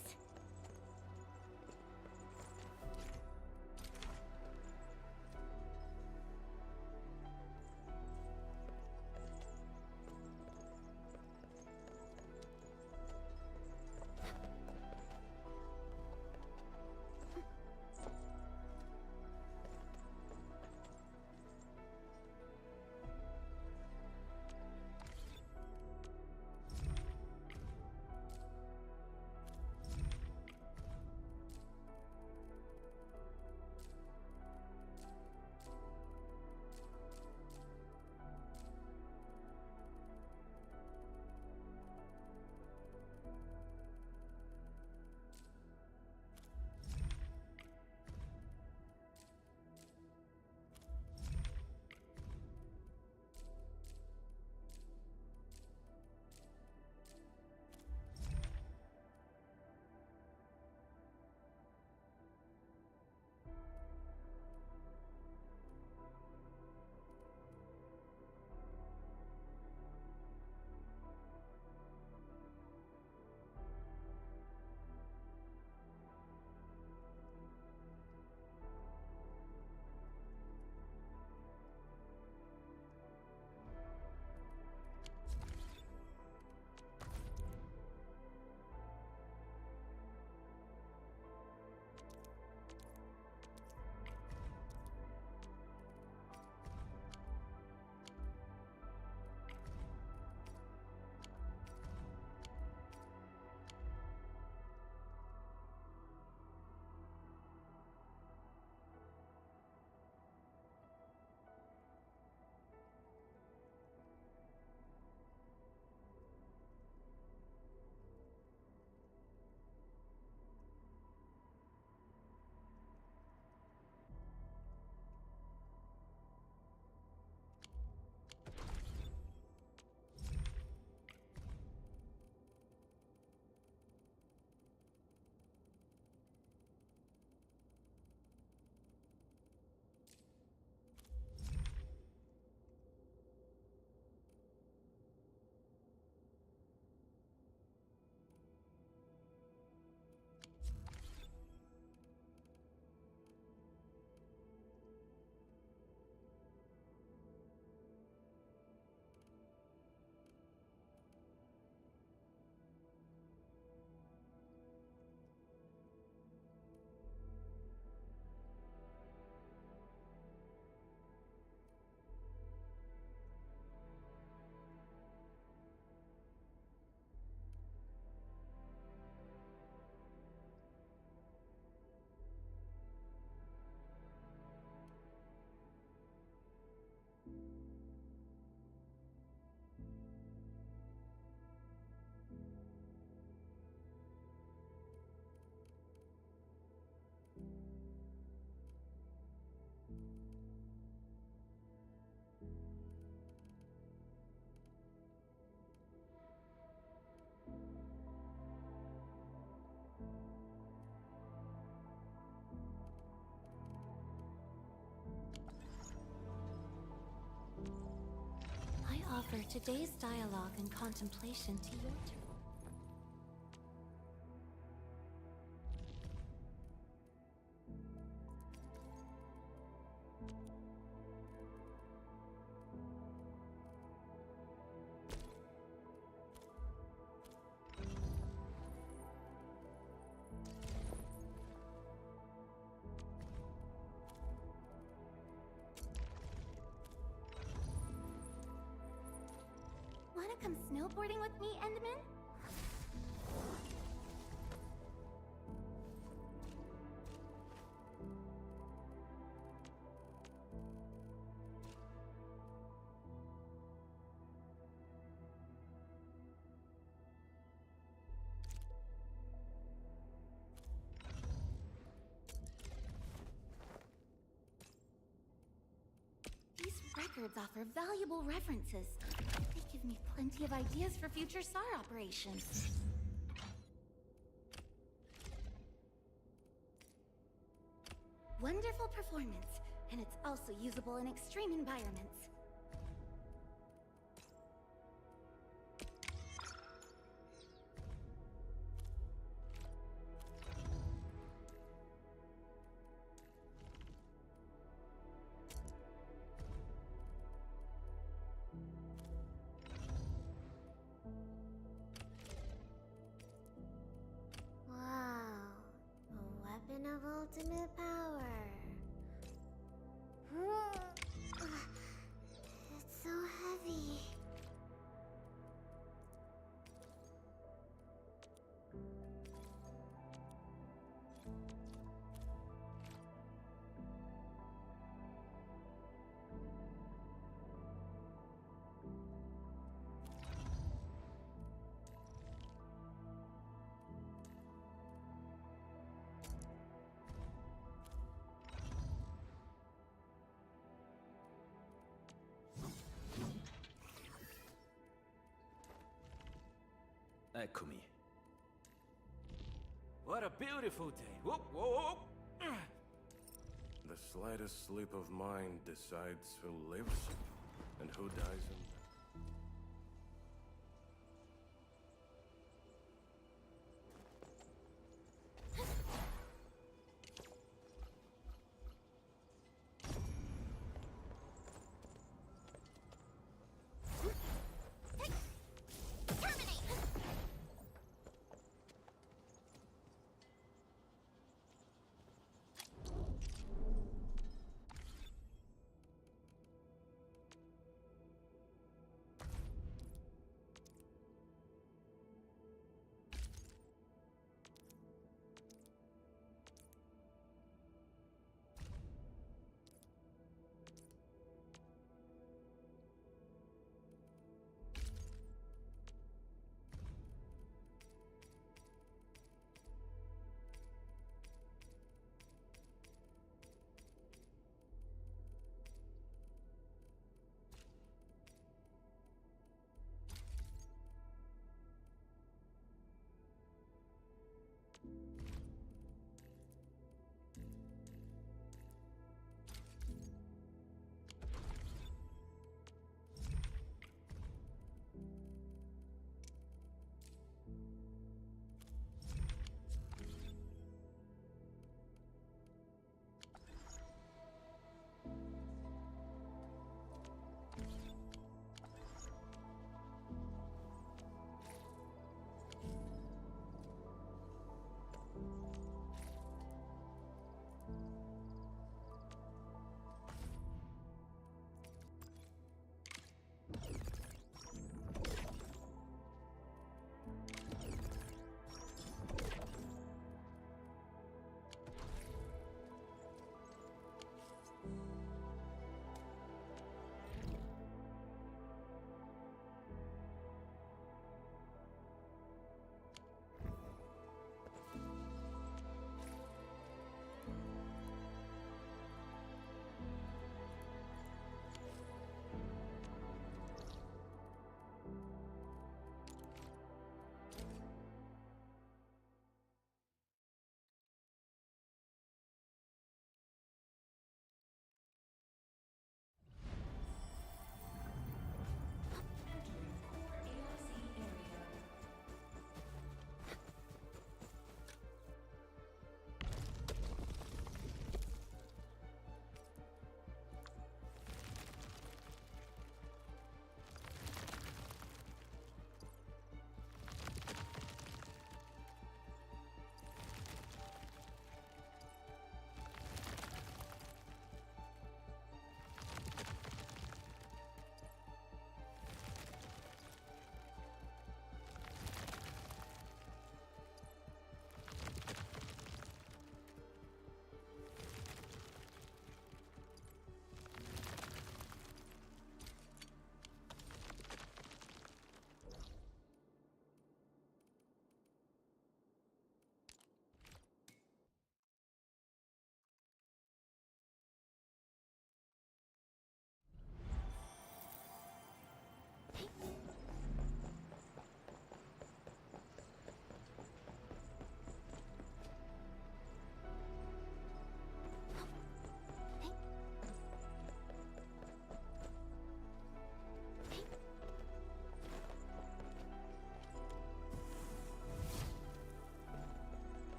Offer today's dialogue and contemplation to your turn. come snowboarding with me, Enderman? These records offer valuable references. They give me plenty of ideas for future SAR operations. Wonderful performance, and it's also usable in extreme environments. Wow, a weapon of ultimate power. It's so heavy. Eccomi. What a beautiful day. Whoop, whoop. The slightest slip of mine decides who lives and who dies in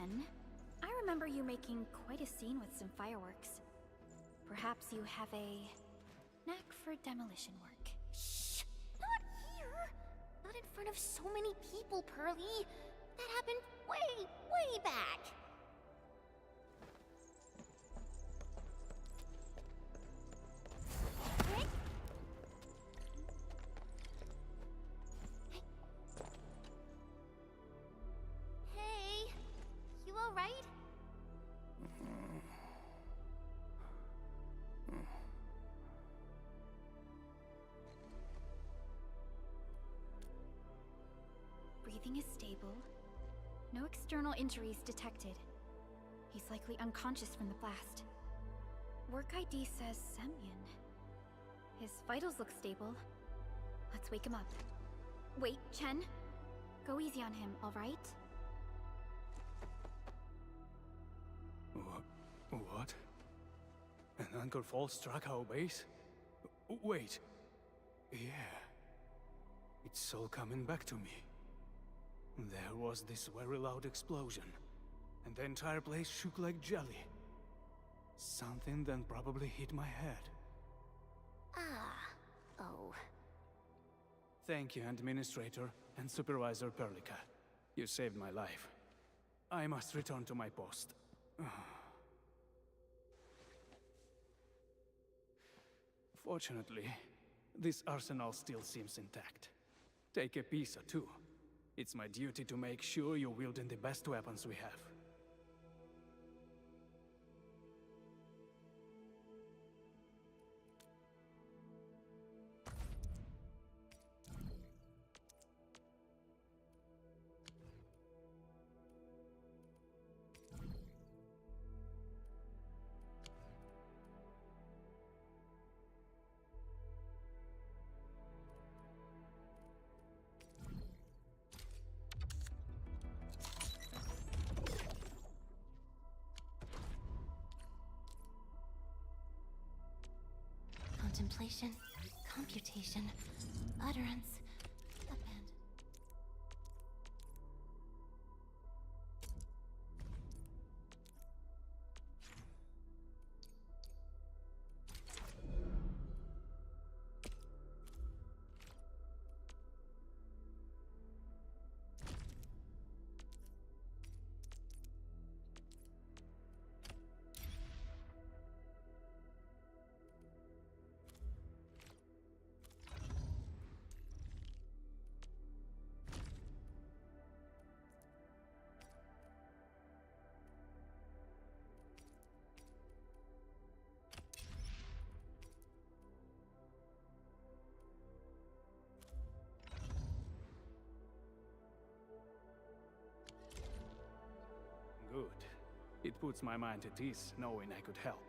Chen. I remember you making quite a scene with some fireworks. Perhaps you have a knack for demolition work. Shh! Not here! Not in front of so many people, Pearly! That happened way, way back! Hey, you alright? Breathing is stable. No external injuries detected. He's likely unconscious from the blast. Work ID says Semyon. His vitals look stable. Let's wake him up. Wait, Chen. Go easy on him, alright? What? An anchor fall struck our base? Wait. Yeah. It's all coming back to me. There was this very loud explosion, and the entire place shook like jelly. Something then probably hit my head. Oh. Thank you, Administrator and Supervisor Perlica. You saved my life. I must return to my post. Fortunately, this arsenal still seems intact. Take a piece or two. It's my duty to make sure you're wielding the best weapons we have. Contemplation, computation, utterance, append. Good. It puts my mind at ease knowing I could help.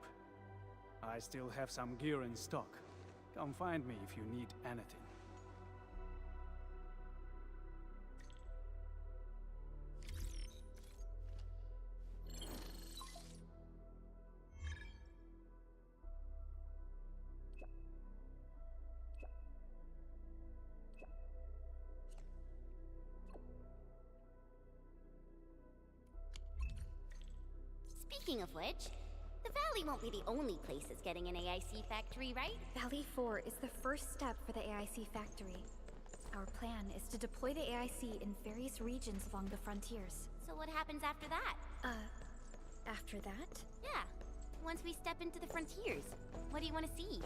I still have some gear in stock. Come find me if you need anything. Speaking of which, the Valley won't be the only place that's getting an AIC factory, right? Valley 4 is the first step for the AIC factory. Our plan is to deploy the AIC in various regions along the frontiers. So what happens after that? After that? Yeah, once we step into the frontiers, what do you want to see?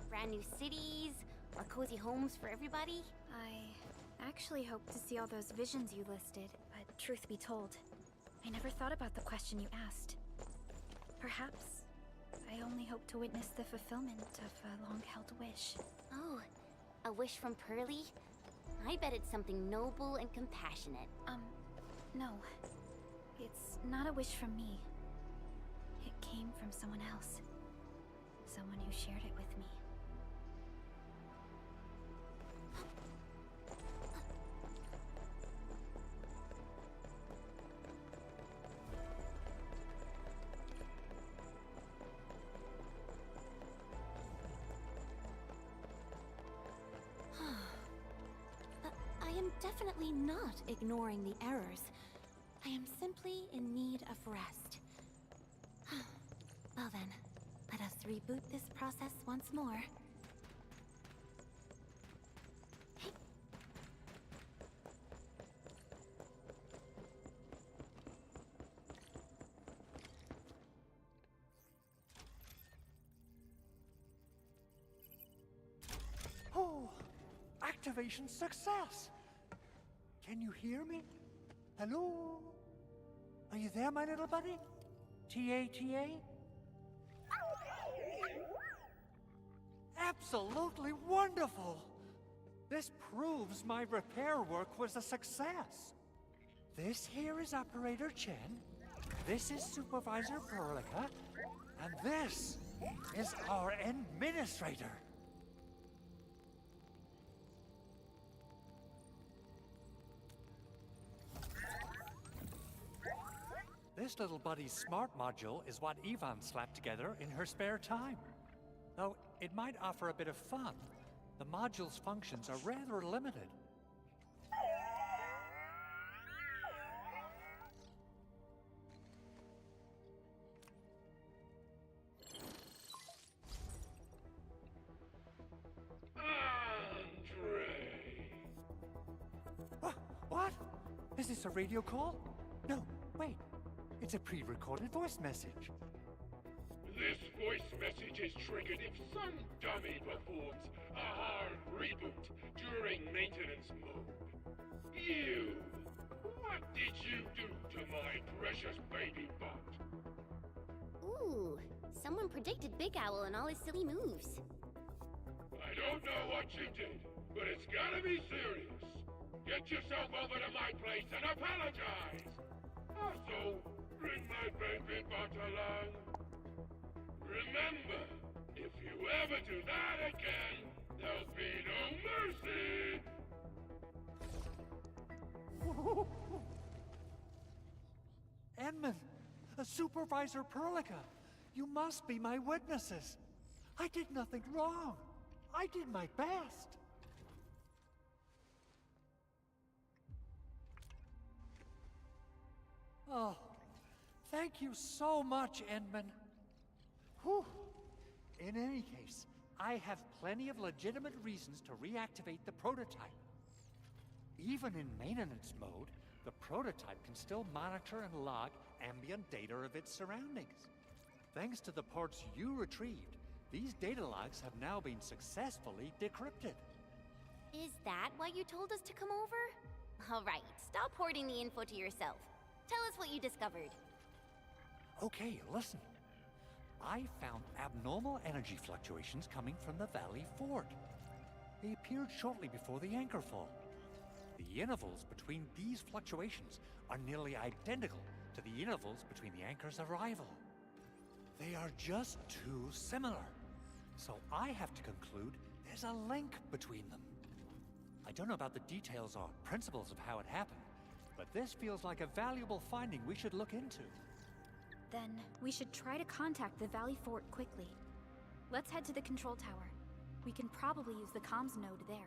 Brand new cities, or cozy homes for everybody? I actually hope to see all those visions you listed, but truth be told, I never thought about the question you asked. Perhaps I only hope to witness the fulfillment of a long-held wish. Oh, a wish from Pearly? I bet it's something noble and compassionate. No. It's not a wish from me. It came from someone else. Someone who shared it with me. I am definitely not ignoring the errors. I am simply in need of rest. Well then, let us reboot this process once more. Oh, activation success! Can you hear me? Hello? Are you there, my little buddy? T-A-T-A? Absolutely wonderful! This proves my repair work was a success. This here is Operator Chen, this is Supervisor Perlica, and this is our Administrator. This little buddy's smart module is what Yvonne slapped together in her spare time. Though it might offer a bit of fun, the module's functions are rather limited. What? Is this a radio call? No, wait. It's a pre-recorded voice message. This voice message is triggered if some dummy performs a hard reboot during maintenance mode. You! What did you do to my precious baby butt? Ooh, someone predicted Big Owl and all his silly moves. I don't know what you did, but it's gotta be serious. Get yourself over to my place and apologize! Also, bring my baby butt along. Remember, if you ever do that again, there'll be no mercy! Edmund, Supervisor Perlica, you must be my witnesses. I did nothing wrong. I did my best. Oh, thank you so much, Edmund. Whew. In any case, I have plenty of legitimate reasons to reactivate the prototype. Even in maintenance mode, the prototype can still monitor and log ambient data of its surroundings. Thanks to the parts you retrieved, these data logs have now been successfully decrypted. Is that why you told us to come over? All right, stop hoarding the info to yourself. Tell us what you discovered. Okay, listen. I found abnormal energy fluctuations coming from the Valley Fort. They appeared shortly before the anchor fall. The intervals between these fluctuations are nearly identical to the intervals between the anchor's arrival. They are just too similar. So I have to conclude there's a link between them. I don't know about the details or principles of how it happened, but this feels like a valuable finding we should look into. Then we should try to contact the Valley Fort quickly. Let's head to the control tower. We can probably use the comms node there.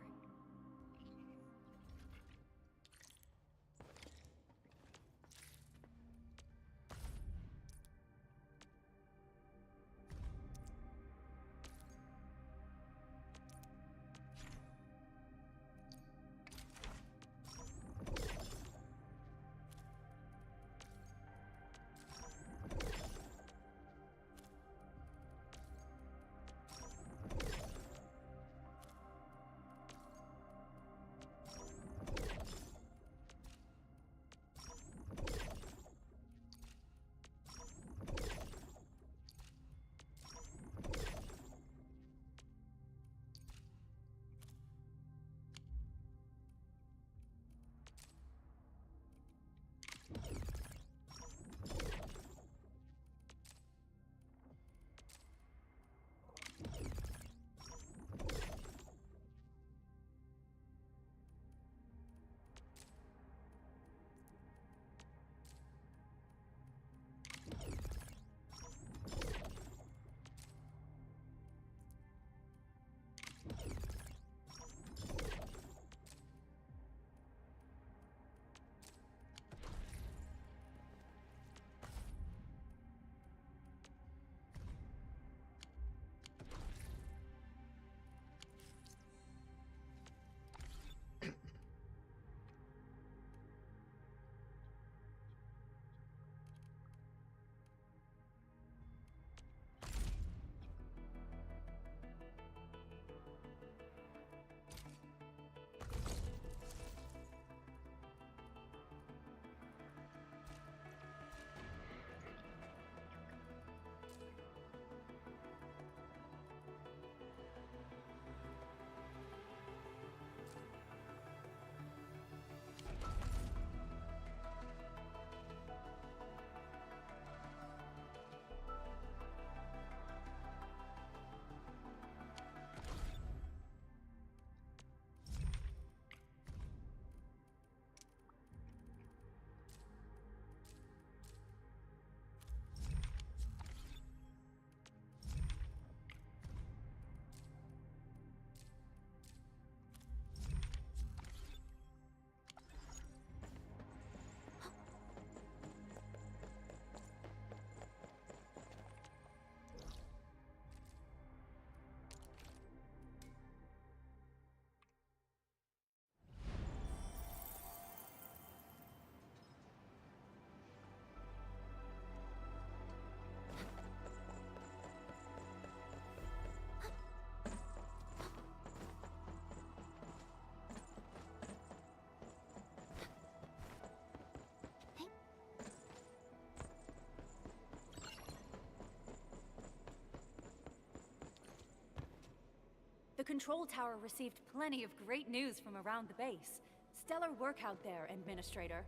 control tower received plenty of great news from around the base. Stellar work out there, Administrator.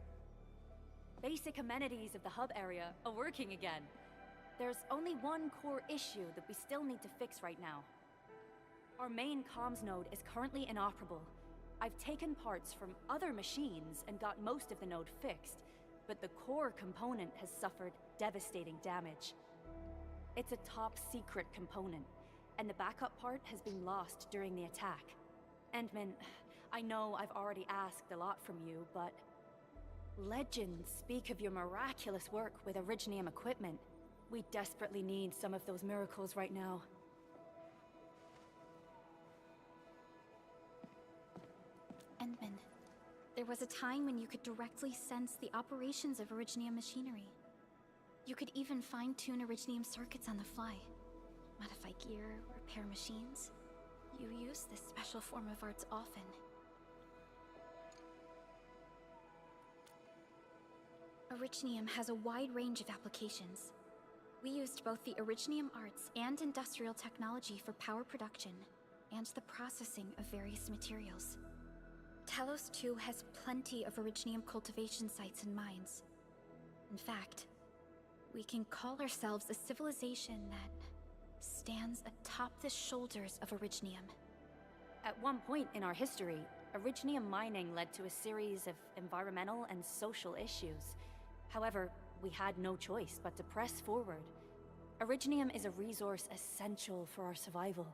Basic amenities of the hub area are working again. There's only one core issue that we still need to fix right now. Our main comms node is currently inoperable. I've taken parts from other machines and got most of the node fixed, but the core component has suffered devastating damage. It's a top secret component, and the backup part has been lost during the attack. Endman, I know I've already asked a lot from you, but legends speak of your miraculous work with Originium equipment. We desperately need some of those miracles right now. Endman, there was a time when you could directly sense the operations of Originium machinery. You could even fine-tune Originium circuits on the fly, modify gear, repair machines. You use this special form of arts often. Originium has a wide range of applications. We used both the Originium arts and industrial technology for power production and the processing of various materials. Talos 2 has plenty of Originium cultivation sites and mines. In fact, we can call ourselves a civilization that stands atop the shoulders of Originium. At one point in our history, Originium mining led to a series of environmental and social issues. However, we had no choice but to press forward. Originium is a resource essential for our survival.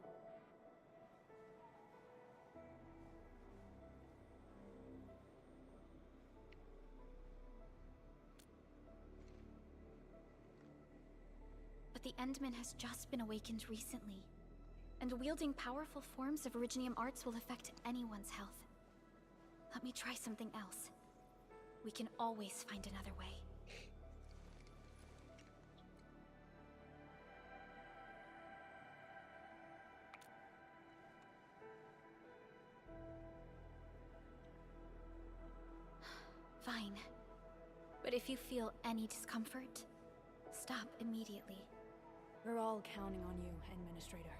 But the Endman has just been awakened recently, and wielding powerful forms of Originium arts will affect anyone's health. Let me try something else. We can always find another way. Fine. But if you feel any discomfort, stop immediately. We're all counting on you, Administrator.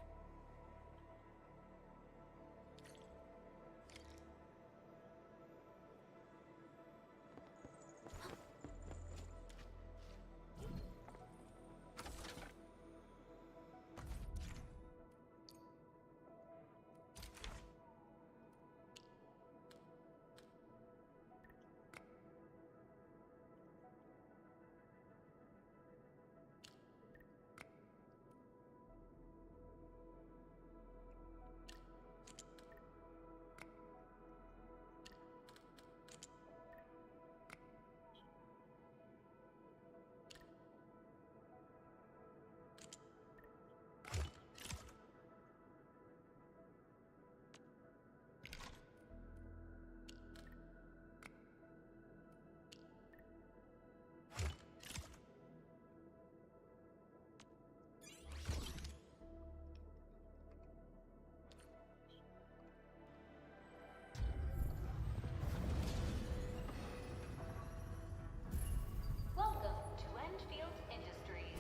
Welcome to Enfield Industries.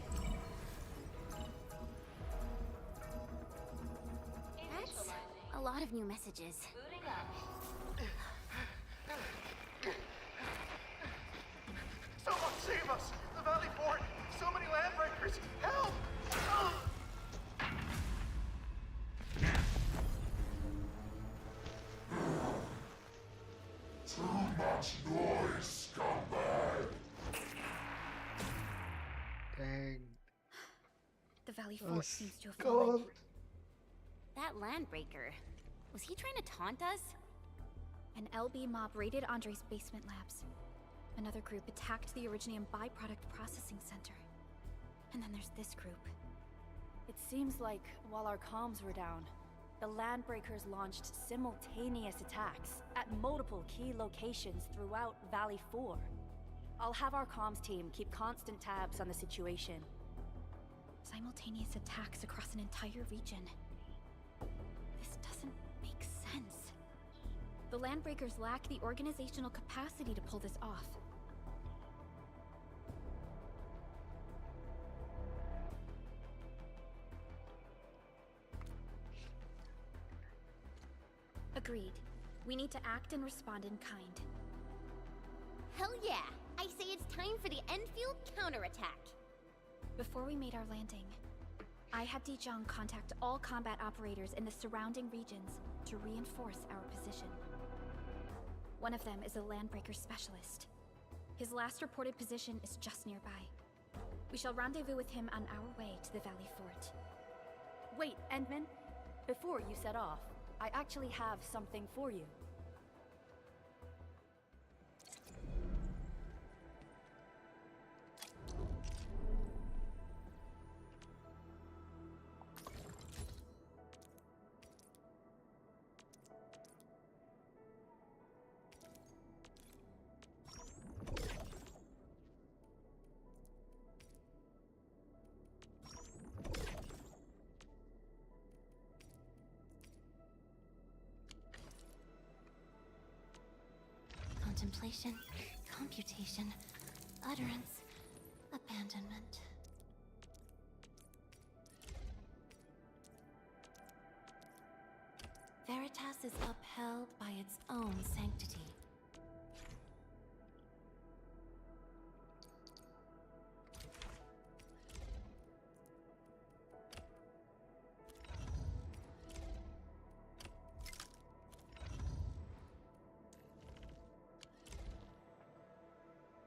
That's a lot of new messages. Booting up. Someone save us! The Valley Fort! So many landbreakers! Help! Too much noise, scumbag! Dang. The Valley Oh, Fort seems to have God. fallen. That landbreaker, was he trying to taunt us? An LB mob raided Andre's basement labs. Another group attacked the Originium byproduct processing center. And then there's this group. It seems like while our comms were down, the Landbreakers launched simultaneous attacks at multiple key locations throughout Valley 4. I'll have our comms team keep constant tabs on the situation. Simultaneous attacks across an entire region. This doesn't make sense. The Landbreakers lack the organizational capacity to pull this off. We need to act and respond in kind. Hell yeah! I say it's time for the Enfield counterattack. Before we made our landing, I had Dijong contact all combat operators in the surrounding regions to reinforce our position. One of them is a landbreaker specialist. His last reported position is just nearby. We shall rendezvous with him on our way to the Valley Fort. Wait, Endman. Before you set off, I actually have something for you. Contemplation, computation, utterance, abandonment. Veritas is upheld by its own sanctity.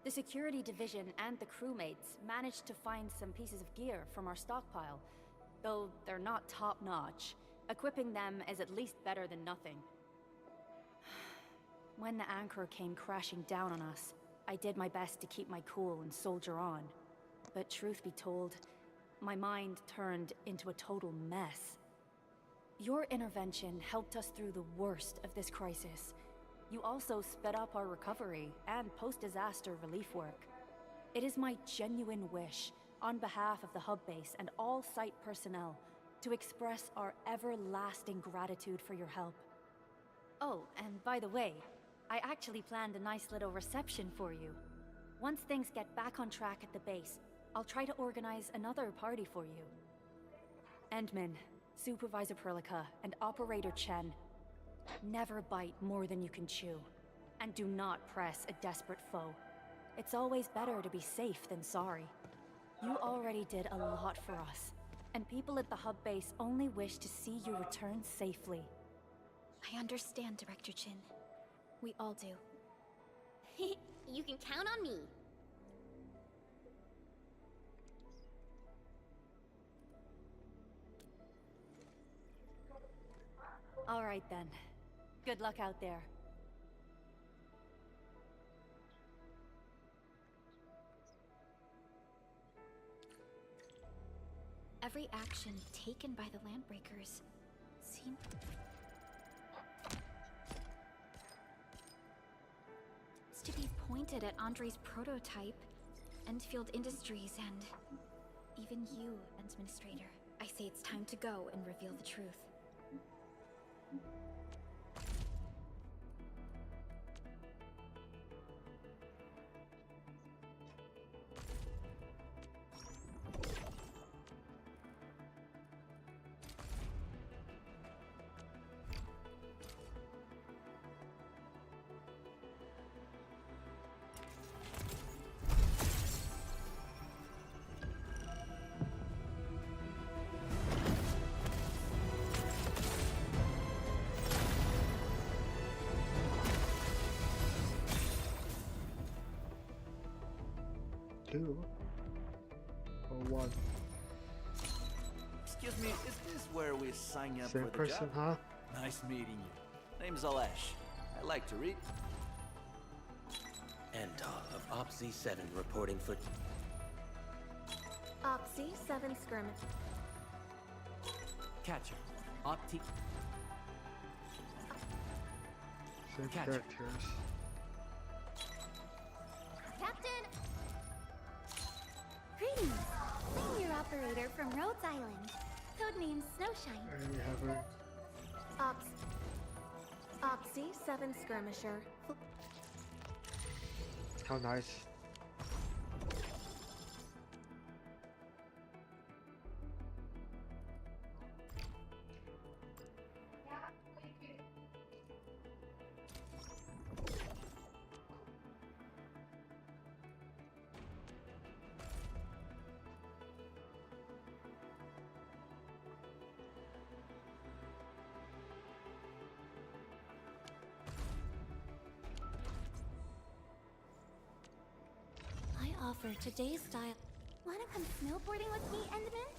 The security division and the crewmates managed to find some pieces of gear from our stockpile, though they're not top-notch. Equipping them is at least better than nothing. When the anchor came crashing down on us, I did my best to keep my cool and soldier on. But truth be told, my mind turned into a total mess. Your intervention helped us through the worst of this crisis. You also sped up our recovery and post-disaster relief work. It is my genuine wish, on behalf of the hub base and all site personnel, to express our everlasting gratitude for your help. Oh, and by the way, I actually planned a nice little reception for you. Once things get back on track at the base, I'll try to organize another party for you. Endman, Supervisor Perlica, and Operator Chen, never bite more than you can chew. And do not press a desperate foe. It's always better to be safe than sorry. You already did a lot for us, and people at the hub base only wish to see you return safely. I understand, Director Chin. We all do. You can count on me. All right then. Good luck out there. Every action taken by the Landbreakers seems to be pointed at Andre's prototype, Enfield Industries, and even you, Administrator. I say it's time to go and reveal the truth. Two or one. Excuse me, is this where we sign up Same for the person, job? huh? Nice meeting you. Name's Alesh. I like to read. Antal of OPC-7 reporting for... OPC-7 skirmish. Catcher. Opti... Same Catcher. characters. Captain! Greetings! I'm your operator from Rhodes Island. Codename Snowshine. I already have her. OPC-7 skirmisher. How nice. offer today's style. Wanna come snowboarding with me, Endman?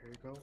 There you go.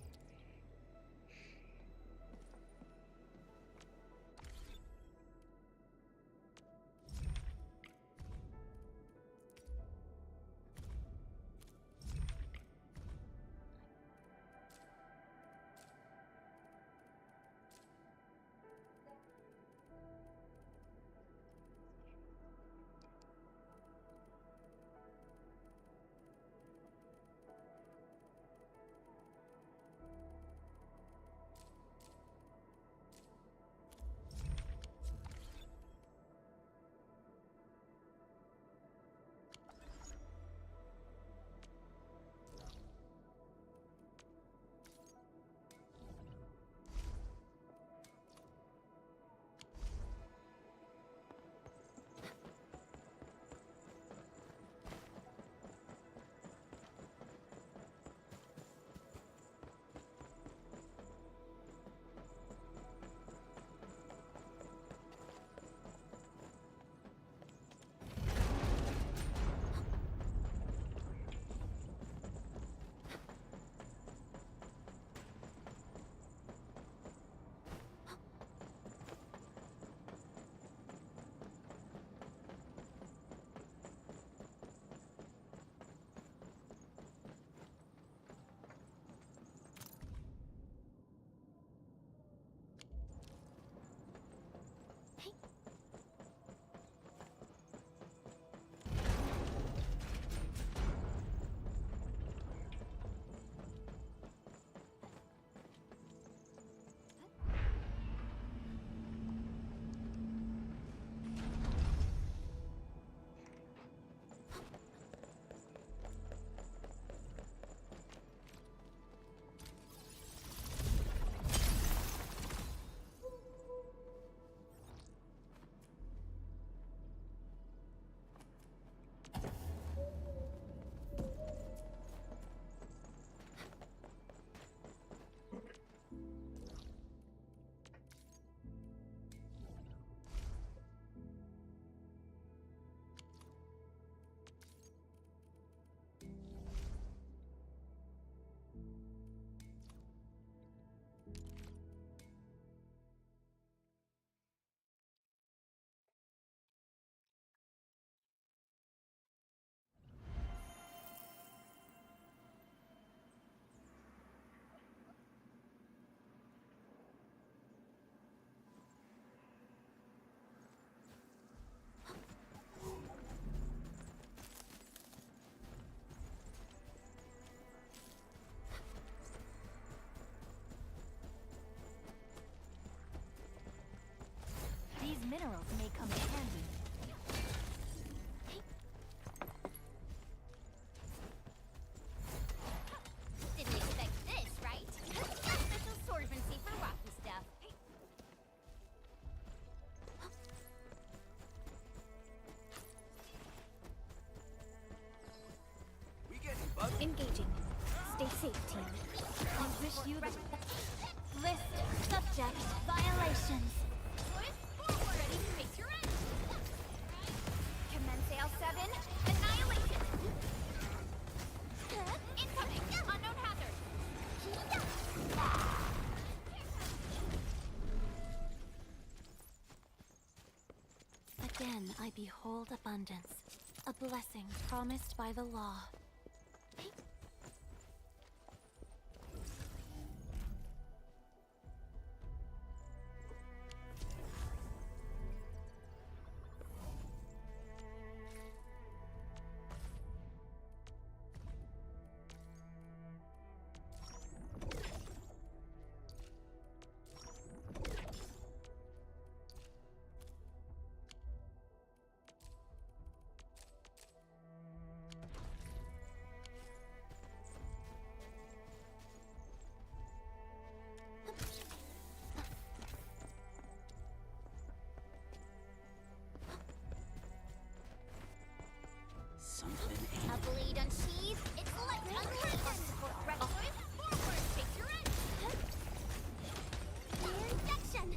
view the list subject violations. Ready to face your end. Commence AL7. Annihilation. Incoming. Unknown hazard. Again, I behold abundance, a blessing promised by the law. Something A blade unsheathed. It's left uncurtain. Forward. Face your end. Injection.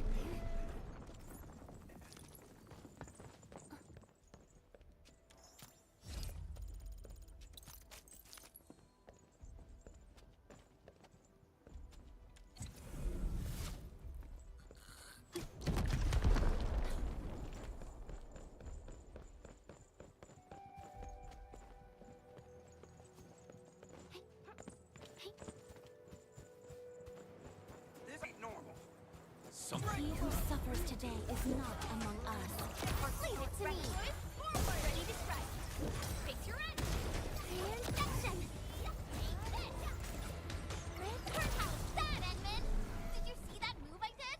This ain't normal. He who suffers today is not among us. Leave it to me. Ready to strike. Face your end. Injection. How's that, Edmund? Did you see that move I did?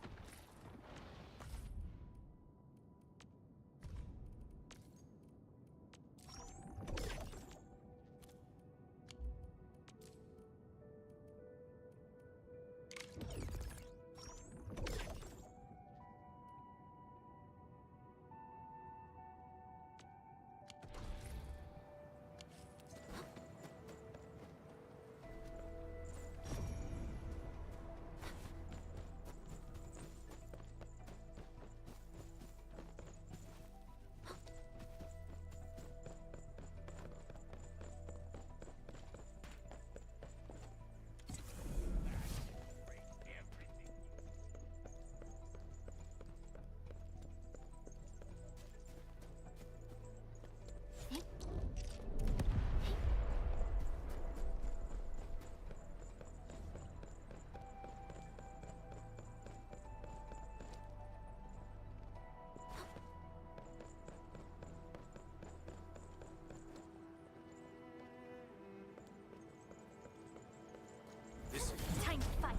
Time to fight.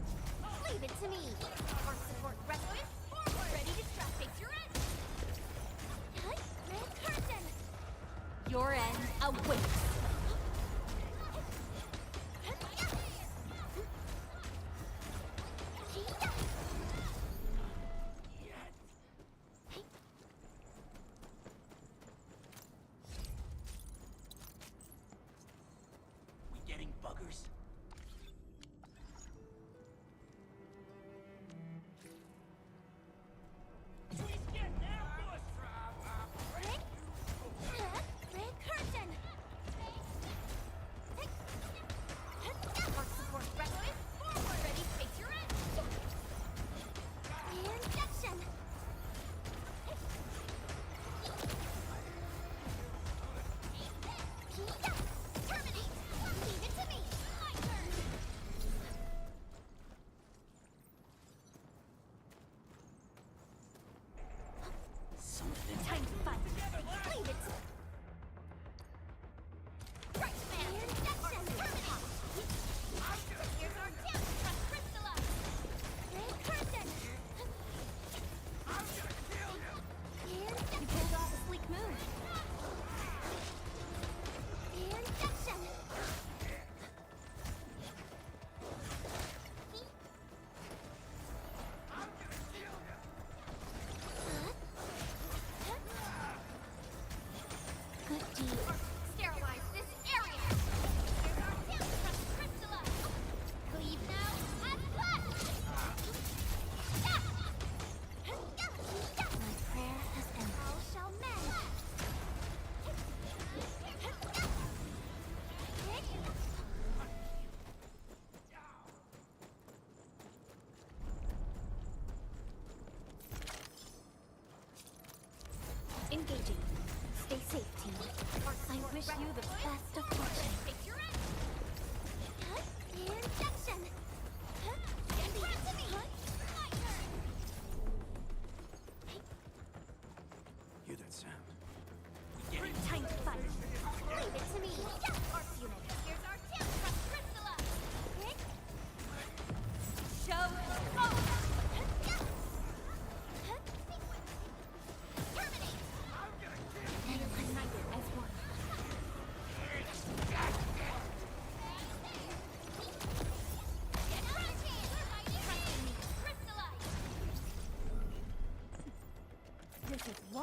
Leave it to me. Our support resolute. Ready to strike. Face your end. Red curtain. Your end awaits. We getting buggers? Red curtain.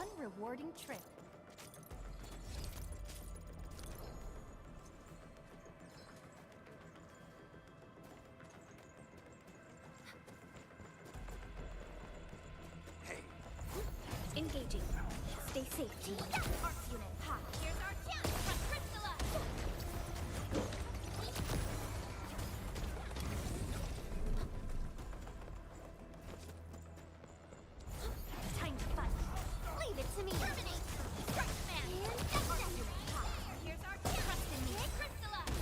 one rewarding trip. Engaging. Stay safe, team. Arts unit, ha! Here's our chance! Press crystallize! Time to fight. Leave it to me! Terminate! Strike man! And Arts unit, ha! Here's our chance! Trust in me! Crystallize!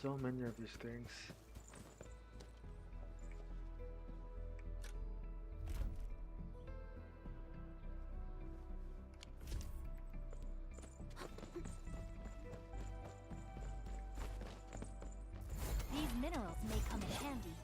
So many of these things. These minerals may come in handy.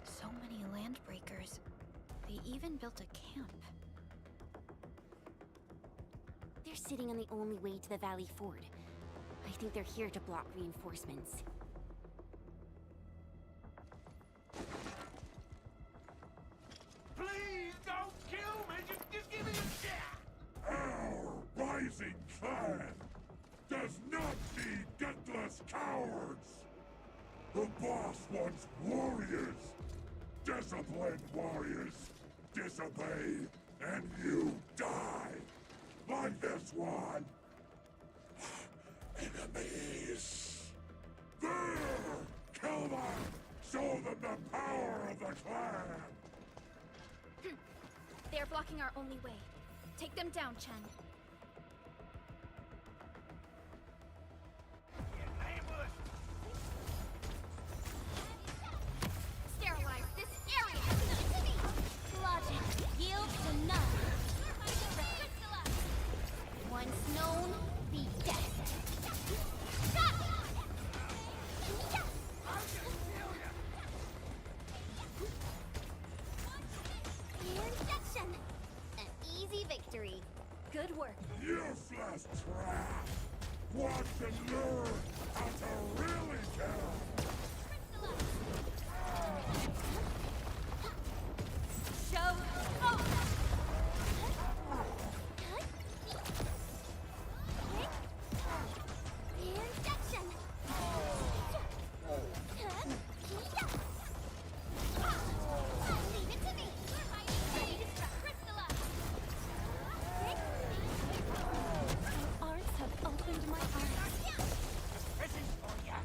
So many landbreakers. They even built a camp. They're sitting on the only way to the Valley Ford. I think they're here to block reinforcements. Please don't kill me! Just give me a shot! Our rising clan does not need gutless cowards! The boss wants warriors! Disciplined warriors! Disobey, and you die! Like this one! Enemies! There! Kill them! Show them the power of the clan! They are blocking our only way. Take them down, Chen. Sterilize this area! Logic yields to none. Once known, be dead. watched and learned how to really kill. Show focus! Injection! Leave it to me! Ready to strike! Crystallize! Arts have opened my eyes. Prison for ya!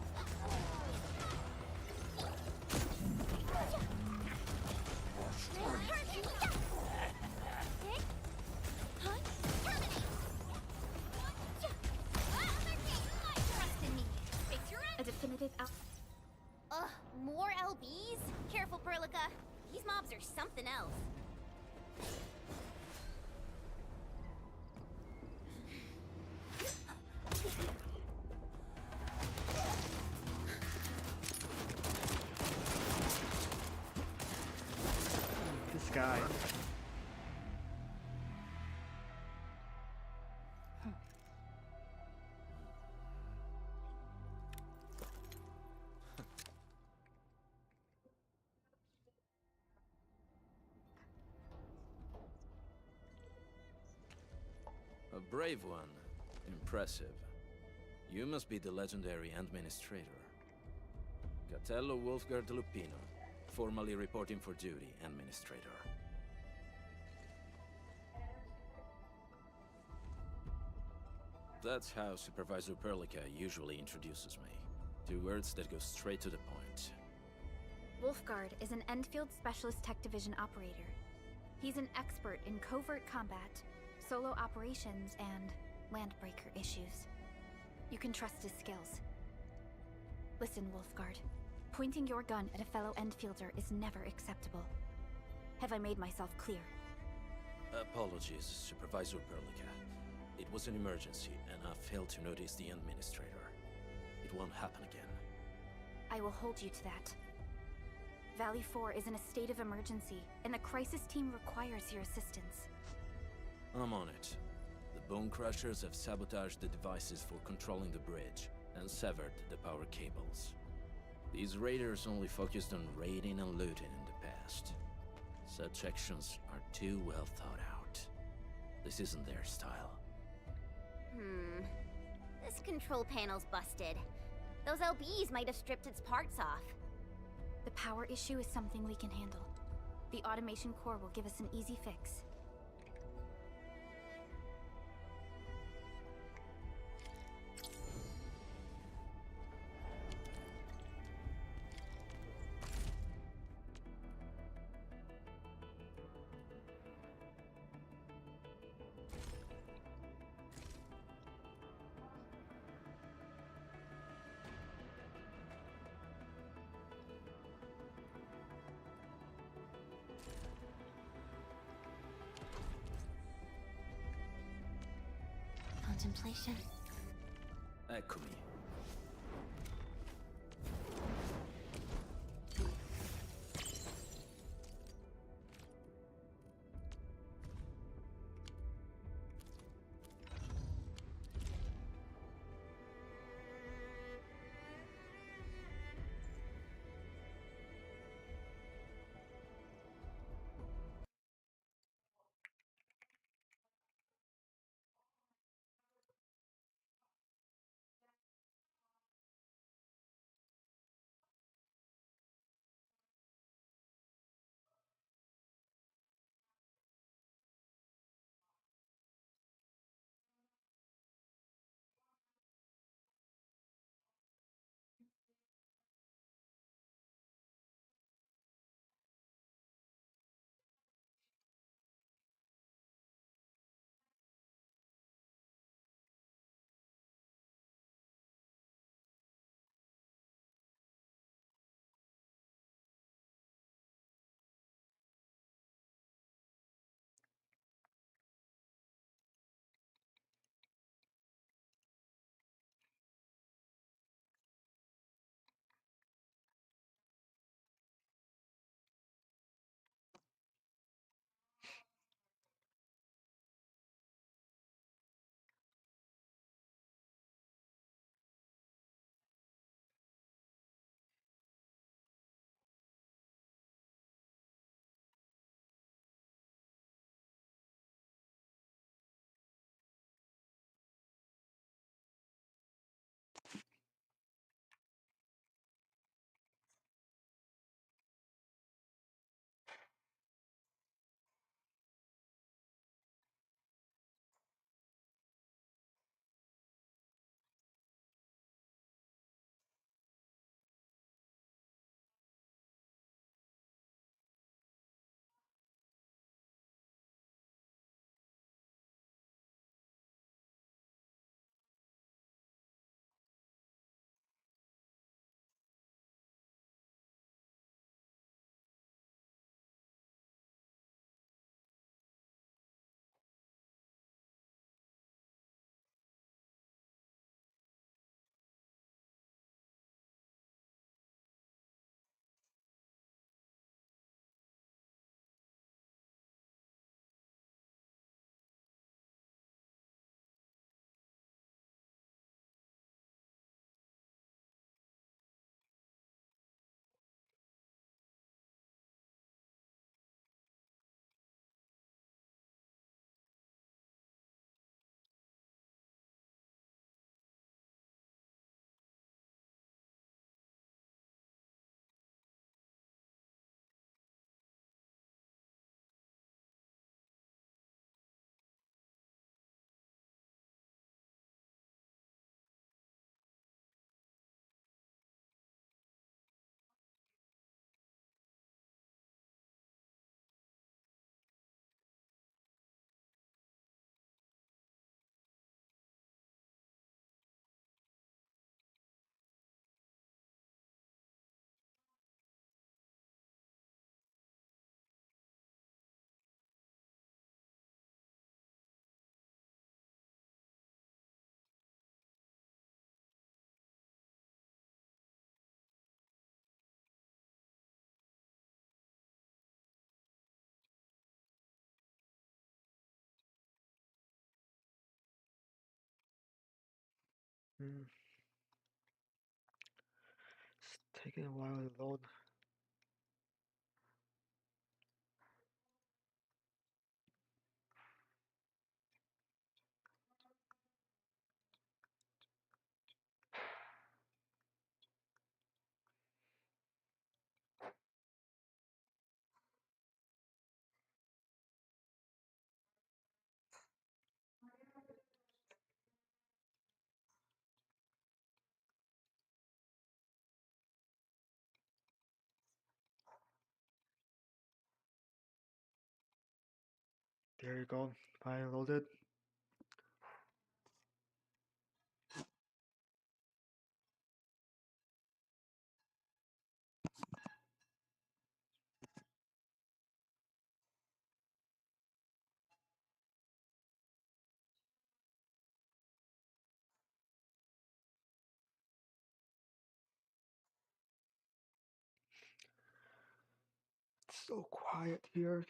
A definitive out. Ugh, more LBs? Careful, Perlica. These mobs are something else. This guy. A brave one. Impressive. You must be the legendary administrator. Catello Wolfgard Lupino, formally reporting for duty, administrator. That's how Supervisor Perlica usually introduces me. 2 words that go straight to the point. Wolfguard is an Enfield Specialist Tech Division operator. He's an expert in covert combat, solo operations, and landbreaker issues. You can trust his skills. Listen, Wolfguard. Pointing your gun at a fellow Enfielder is never acceptable. Have I made myself clear? Apologies, Supervisor Perlica. It was an emergency, and I failed to notice the administrator. It won't happen again. I will hold you to that. Valley 4 is in a state of emergency, and the crisis team requires your assistance. I'm on it. The Bone Crushers have sabotaged the devices for controlling the bridge, and severed the power cables. These raiders only focused on raiding and looting in the past. Such actions are too well thought out. This isn't their style. This control panel's busted. Those LBs might have stripped its parts off. The power issue is something we can handle. The automation core will give us an easy fix. Contemplation. Eccomi. Hmm. It's taking a while to load. There you go. File loaded. It's so quiet here.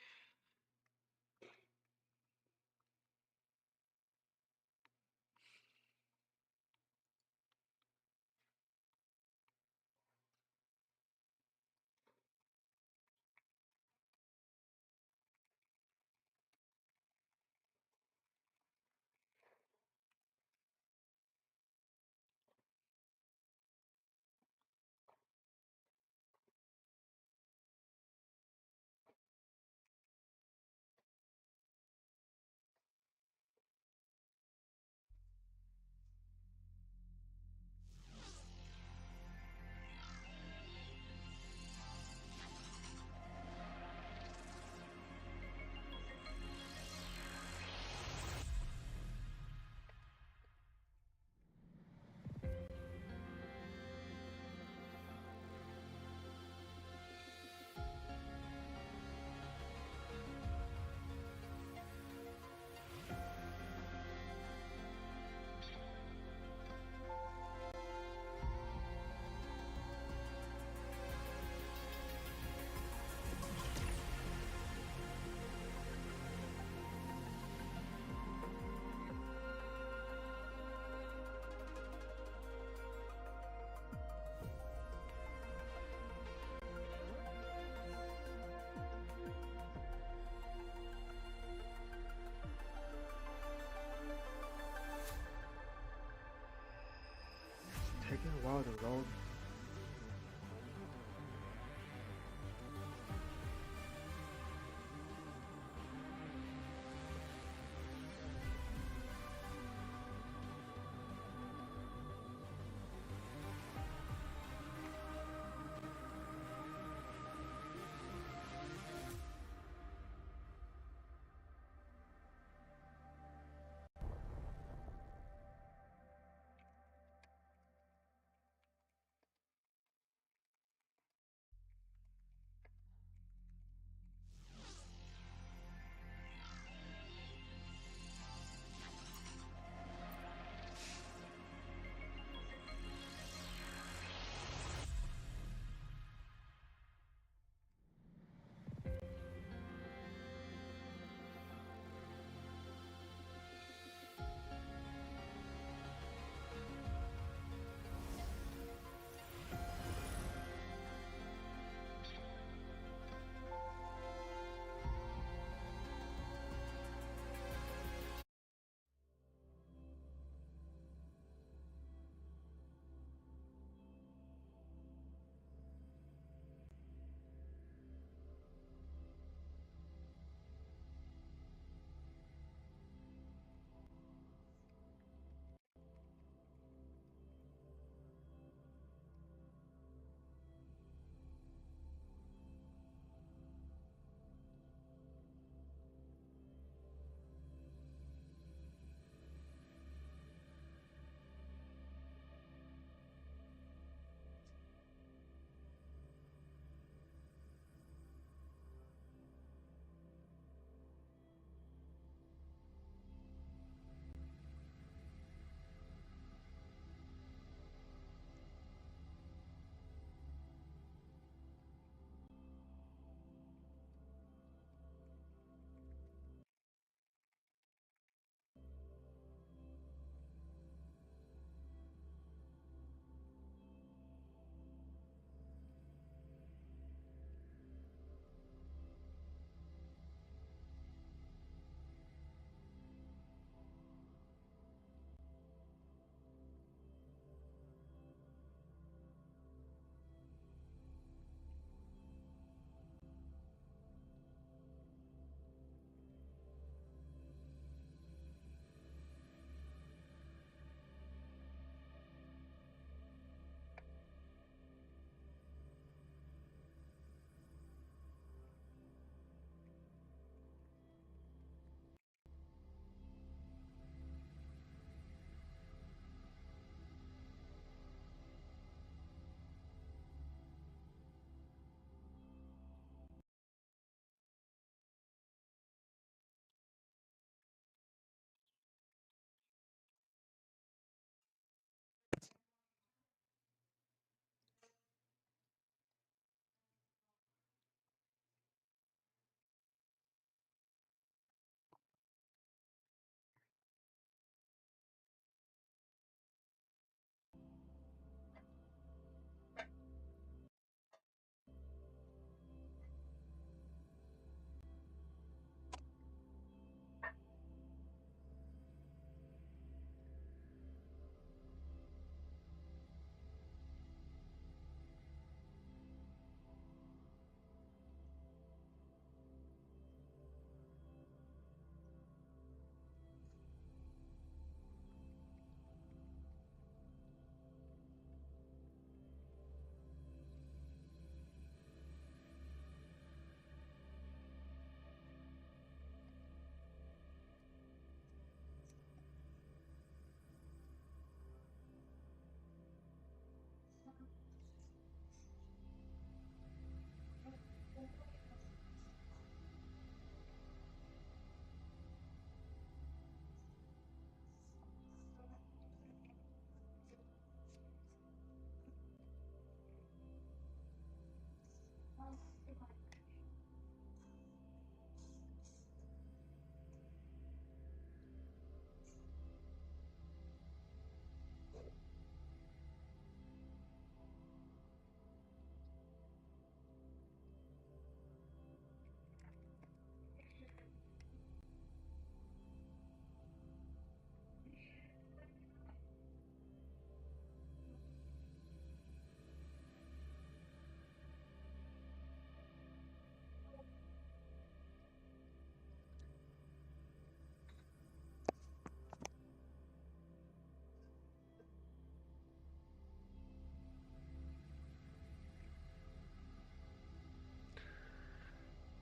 It's taking a while to load.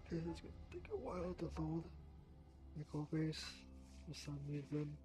This is gonna take a while to load. Like always, for some reason.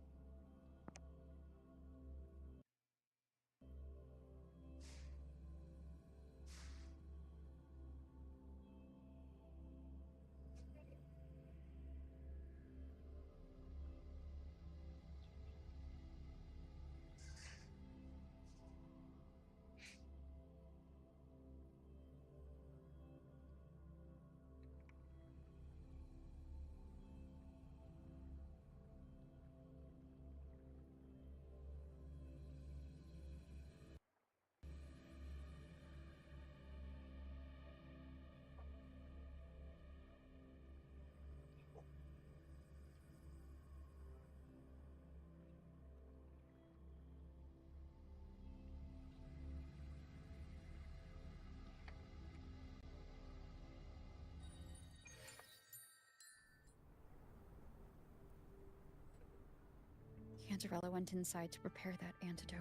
Cantarella went inside to prepare that antidote.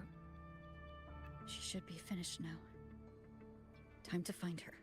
She should be finished now. Time to find her.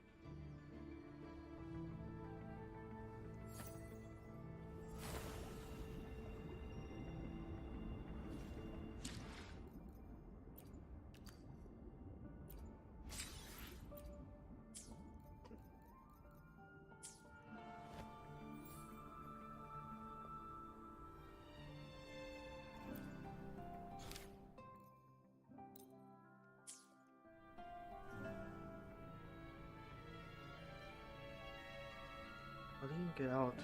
I didn't get out.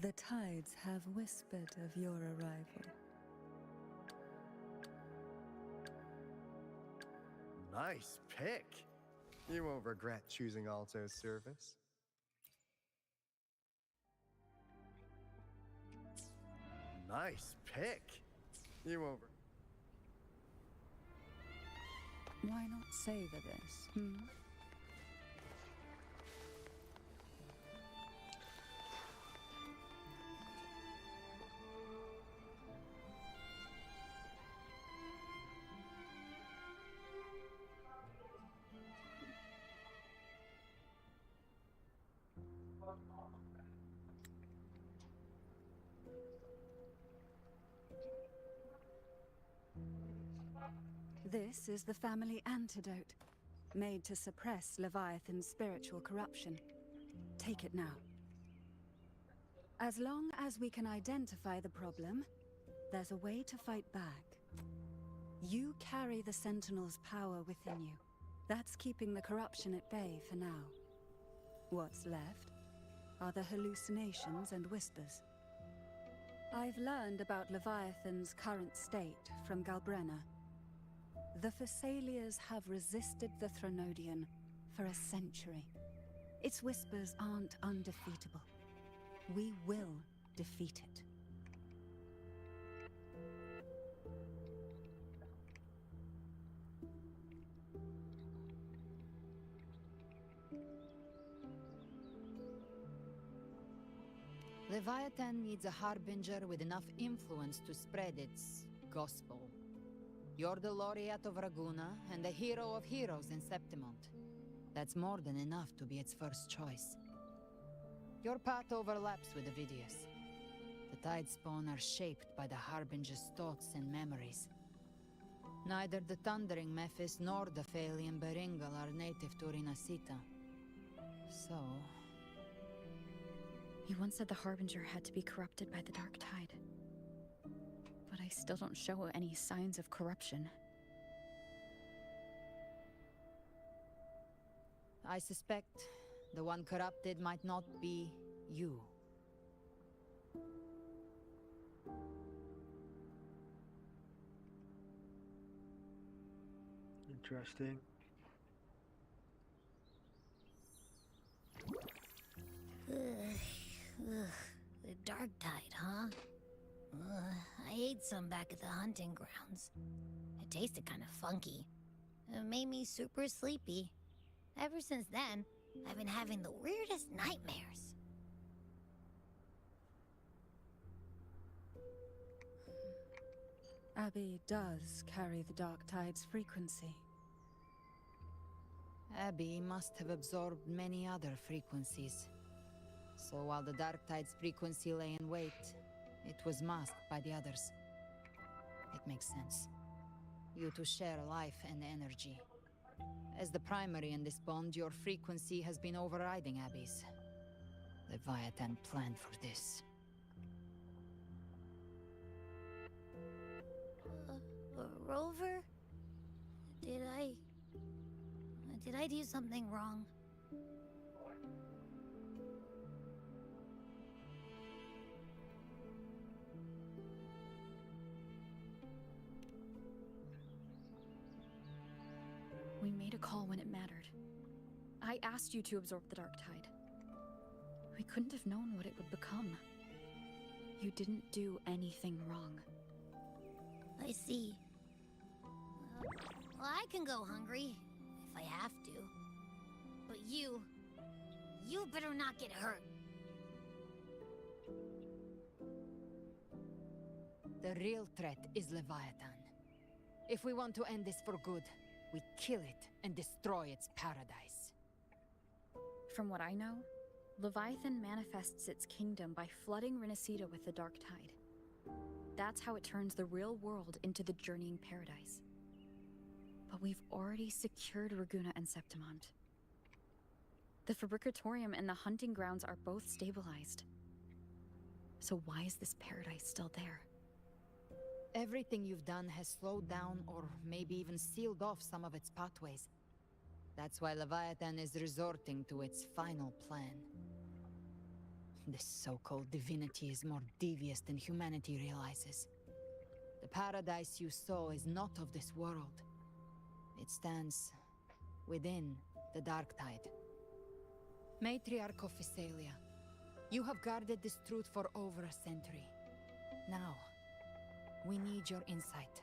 The tides have whispered of your arrival. Nice pick. You won't regret choosing Alto's service. Nice pick. You won't. Why not savor this, hmm? This is the family antidote, made to suppress Leviathan's spiritual corruption. Take it now. As long as we can identify the problem, there's a way to fight back. You carry the Sentinel's power within you. That's keeping the corruption at bay for now. What's left are the hallucinations and whispers. I've learned about Leviathan's current state from Galbrenna. The Thessalians have resisted the Thronodian for a century. Its whispers aren't undefeatable. We will defeat it. Leviathan needs a harbinger with enough influence to spread its gospel. You're the laureate of Raguna and the hero of heroes in Septimont. That's more than enough to be its first choice. Your path overlaps with Ovidius. The Tidespawn are shaped by the harbinger's thoughts and memories. Neither the Thundering Mephis nor the Phalian Beringal are native to Rinasita. So... You once said the Harbinger had to be corrupted by the Dark Tide. But I still don't show any signs of corruption. I suspect the one corrupted might not be you. Interesting. The Dark Tide, huh? I ate some back at the hunting grounds. It tasted kind of funky. It made me super sleepy. Ever since then, I've been having the weirdest nightmares. Abby does carry the Dark Tide's frequency. Abby must have absorbed many other frequencies. So while the Dark Tide's frequency lay in wait, it was masked by the others. It makes sense. You two share life and energy. As the primary in this bond, your frequency has been overriding Abby's. Leviathan planned for this. Rover? Did I do something wrong? We made a call when it mattered. I asked you to absorb the Dark Tide. We couldn't have known what it would become. You didn't do anything wrong. I see. Well, I can go hungry, if I have to. But you better not get hurt. The real threat is Leviathan. If we want to end this for good, we kill it and destroy its paradise. From what I know, Leviathan manifests its kingdom by flooding Renacita with the Dark Tide. That's how it turns the real world into the journeying paradise. But we've already secured Raguna and Septimont. The Fabricatorium and the hunting grounds are both stabilized. So why is this paradise still there? Everything you've done has slowed down or maybe even sealed off some of its pathways. That's why Leviathan is resorting to its final plan. This so-called divinity is more devious than humanity realizes. The paradise you saw is not of this world. It stands within the Dark Tide. Matriarch of Physalia, you have guarded this truth for over a century. Now, we need your insight.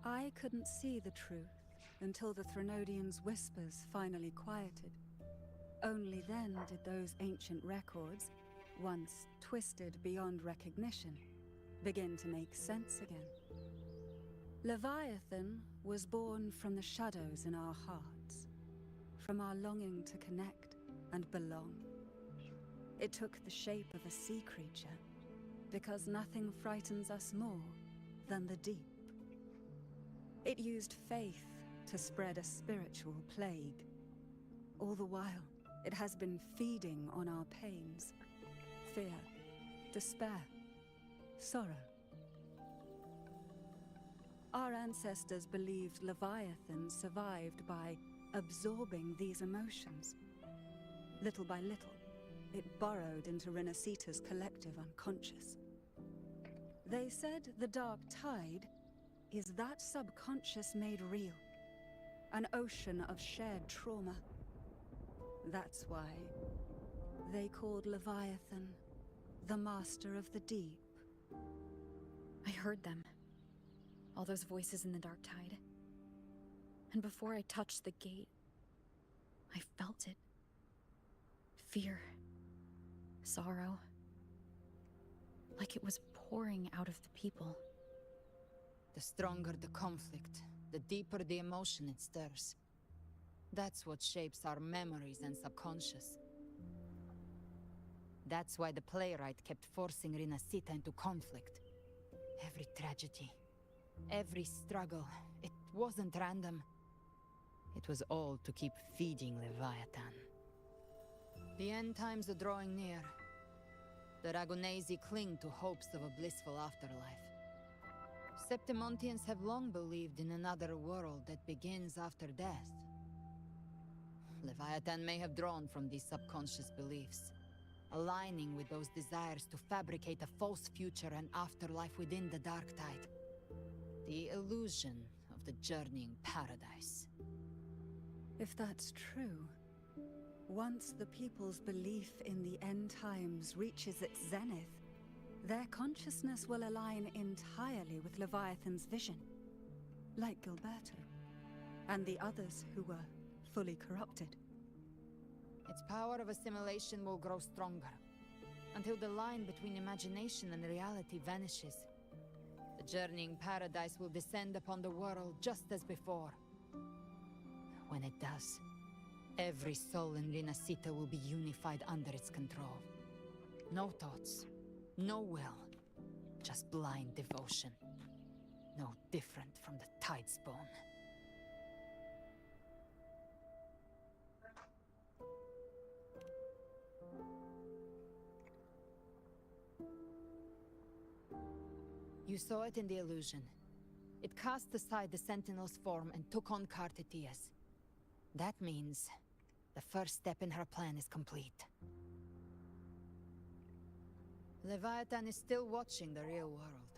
I couldn't see the truth until the Threnodians' whispers finally quieted. Only then did those ancient records, once twisted beyond recognition, begin to make sense again. Leviathan was born from the shadows in our hearts, from our longing to connect and belong. It took the shape of a sea creature, because nothing frightens us more than the deep. It used faith to spread a spiritual plague. All the while, it has been feeding on our pains, fear, despair, sorrow. Our ancestors believed Leviathan survived by absorbing these emotions. Little by little, it burrowed into Renacita's collective unconscious. They said the Dark Tide is that subconscious made real, an ocean of shared trauma. That's why they called Leviathan the Master of the Deep. I heard them. All those voices in the Dark Tide. And before I touched the gate, I felt it. Fear. Sorrow. Like it was pouring out of the people. The stronger the conflict, the deeper the emotion it stirs. That's what shapes our memories and subconscious. That's why the playwright kept forcing Renacita into conflict. Every tragedy, every struggle, it wasn't random. It was all to keep feeding Leviathan. The end times are drawing near. The Ragunesi cling to hopes of a blissful afterlife. Septimontians have long believed in another world that begins after death. Leviathan may have drawn from these subconscious beliefs, aligning with those desires to fabricate a false future and afterlife within the Dark Tide. The illusion of the journeying paradise. If that's true, once the people's belief in the end times reaches its zenith, their consciousness will align entirely with Leviathan's vision, like Gilberto, and the others who were fully corrupted. Its power of assimilation will grow stronger, until the line between imagination and reality vanishes. The journeying paradise will descend upon the world just as before. when it does, every soul in Rinasita will be unified under its control. No thoughts, no will, just blind devotion. No different from the Tidespawn. You saw it in the illusion. It cast aside the Sentinel's form and took on Cartetias. That means the first step in her plan is complete. Leviathan is still watching the real world.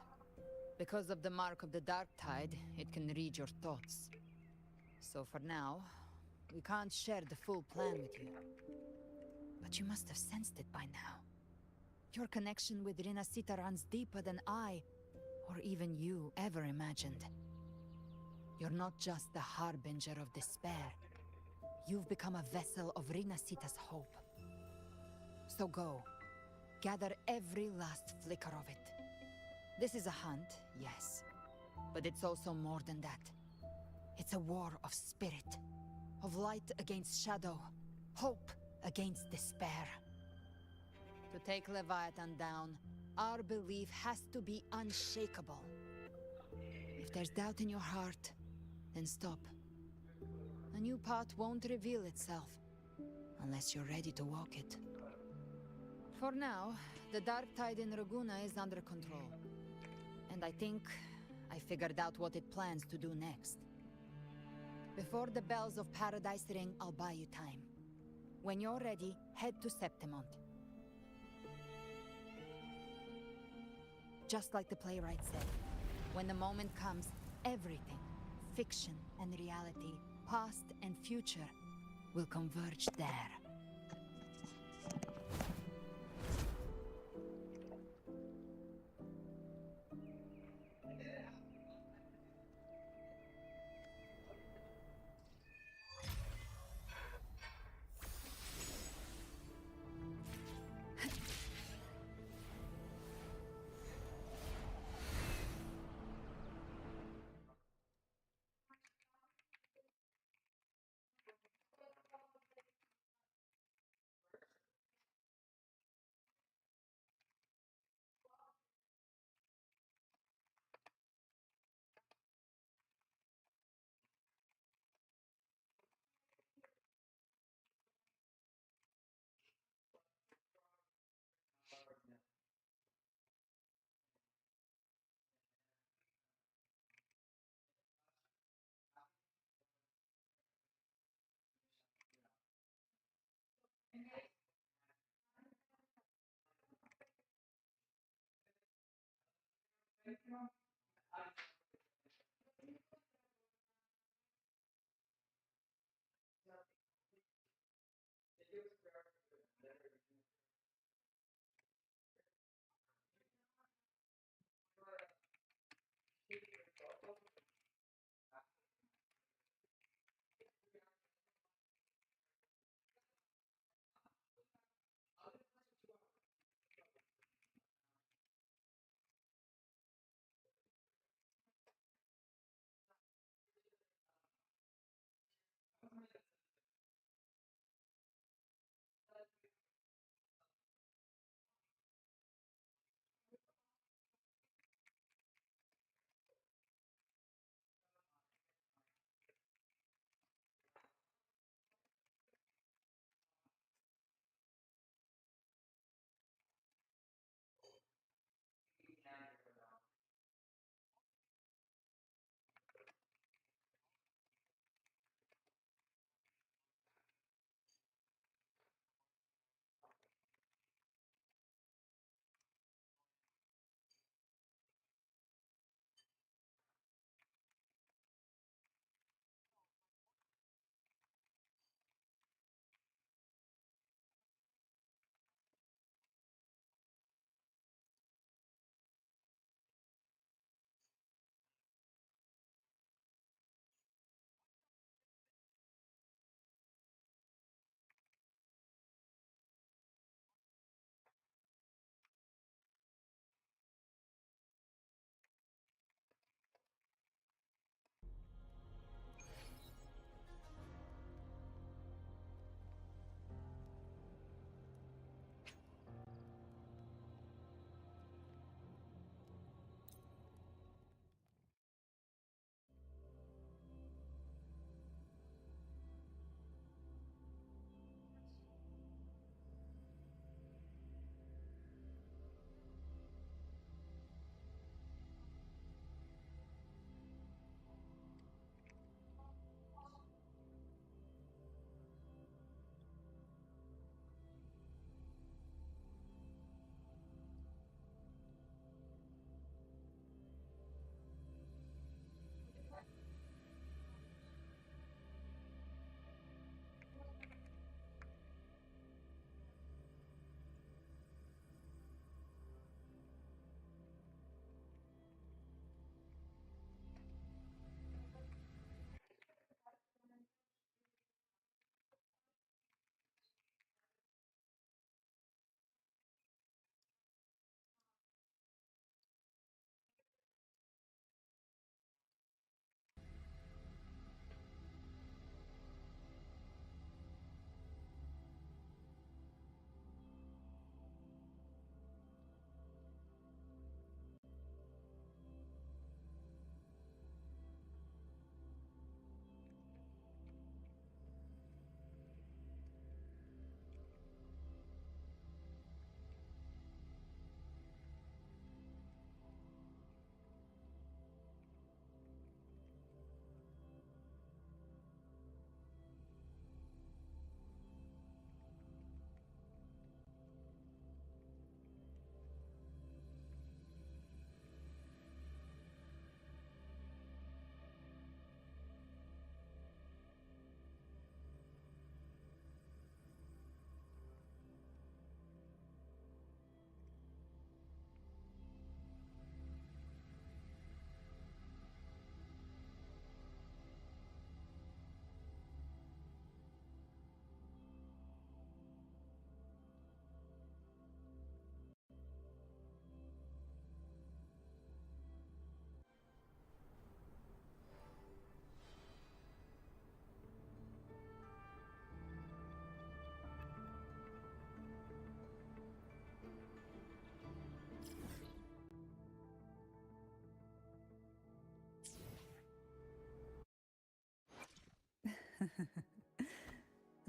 Because of the mark of the Dark Tide, it can read your thoughts. So for now, we can't share the full plan with you. But you must have sensed it by now. Your connection with Rinasita runs deeper than I, or even you, ever imagined. You're not just the harbinger of despair. You've become a vessel of Rinasita's hope. So go, gather every last flicker of it. This is a hunt, yes. But it's also more than that. It's a war of spirit. Of light against shadow. Hope against despair. To take Leviathan down, our belief has to be unshakable. If there's doubt in your heart, then stop. A new path won't reveal itself, unless you're ready to walk it. For now, the Dark Tide in Raguna is under control. And I think I figured out what it plans to do next. Before the bells of Paradise ring, I'll buy you time. When you're ready, head to Septimont. Just like the playwright said, when the moment comes, everything, fiction and reality, past and future, will converge there.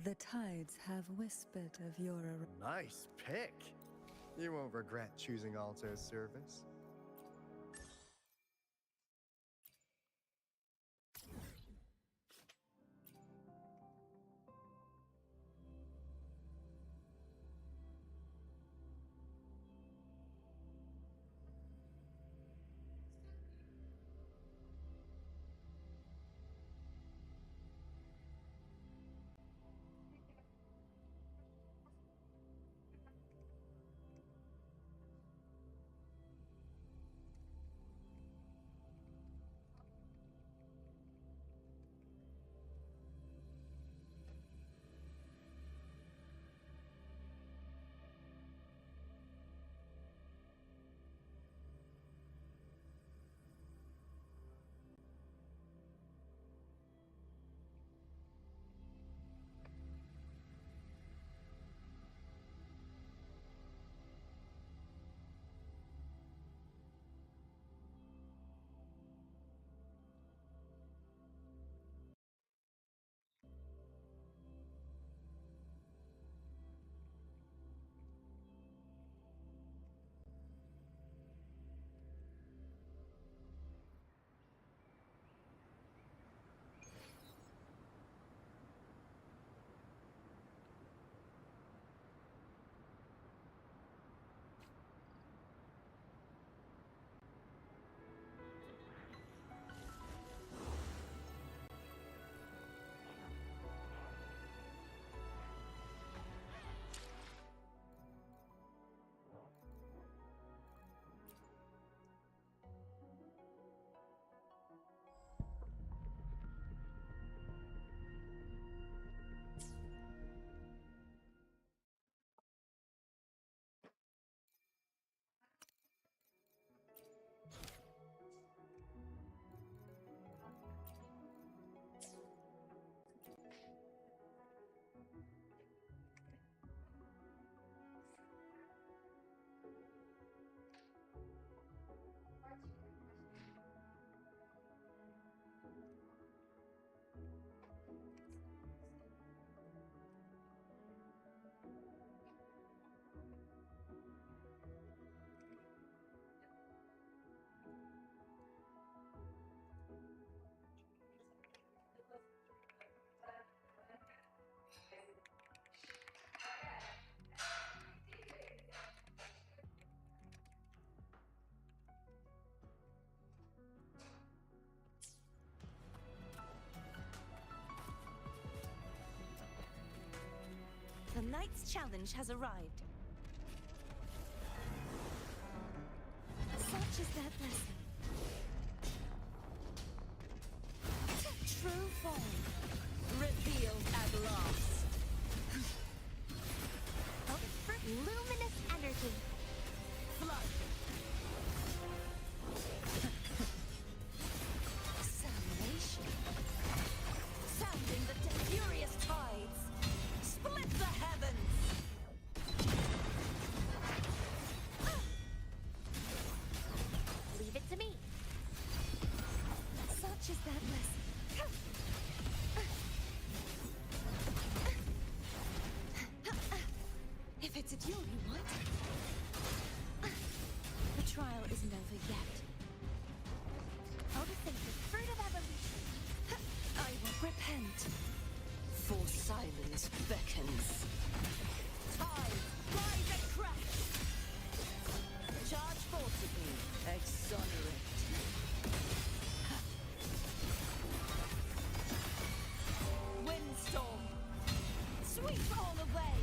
The tides have whispered of your Nice pick. You won't regret choosing Alto's service. The Knight's challenge has arrived. Such is their blessing. True form revealed at last. Luminous energy. Flood. Salvation. Sounding the furious tides. Split the heavens! Leave it to me. Such is their blessing. If it's a duel you want, the trial isn't over yet. How to think the fruit of evolution. I will repent. For silence beckons. Tide, rise and crash! Charge forcibly, exonerate. Windstorm, sweep all away!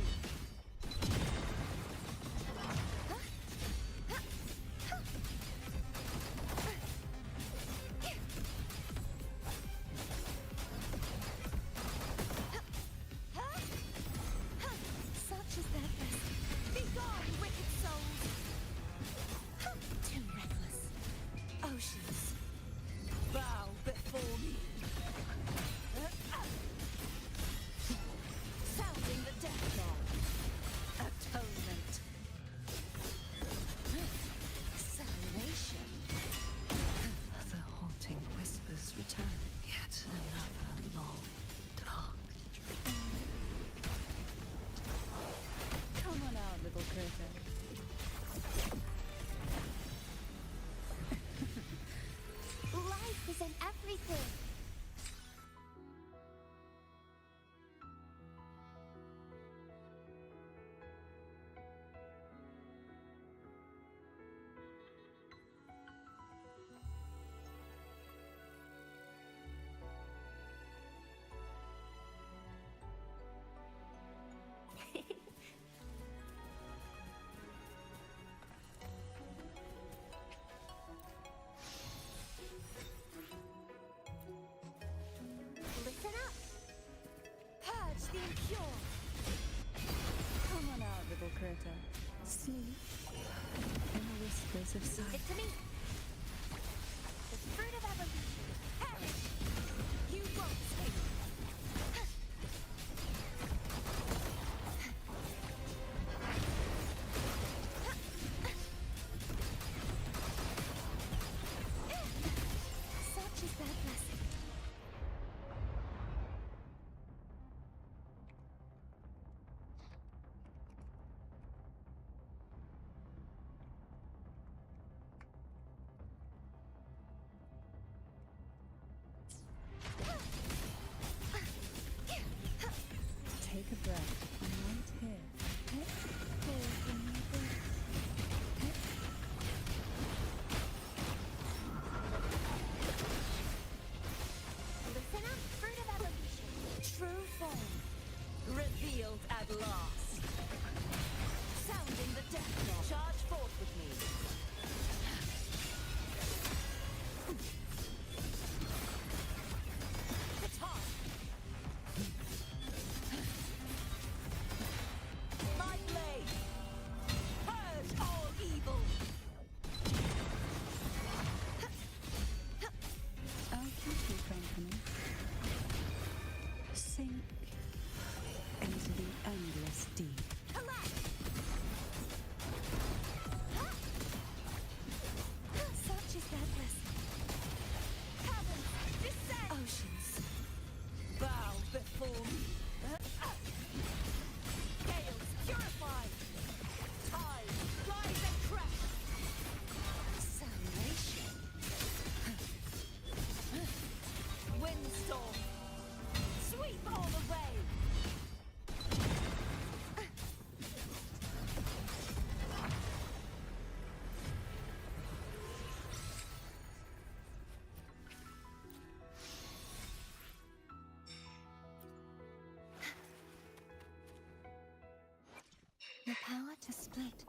subside. It's to me. The fruit of evolution. Perish. You won't escape. Such is their blessing. Take a breath. I'm right here. Pause when you breathe. Listen up, fruit of evolution. True form. Revealed at last. Sounding the death knell. Charge forth with me. It's hard. My blade. Purge all evil. I'll keep you company. Sink into the endless deep. Such is their blessing. Heavens, descend. Oceans, bow before me. Gales, purify. Tides, rise and crash. Salvation. Windstorm, sweep all the way. The power to split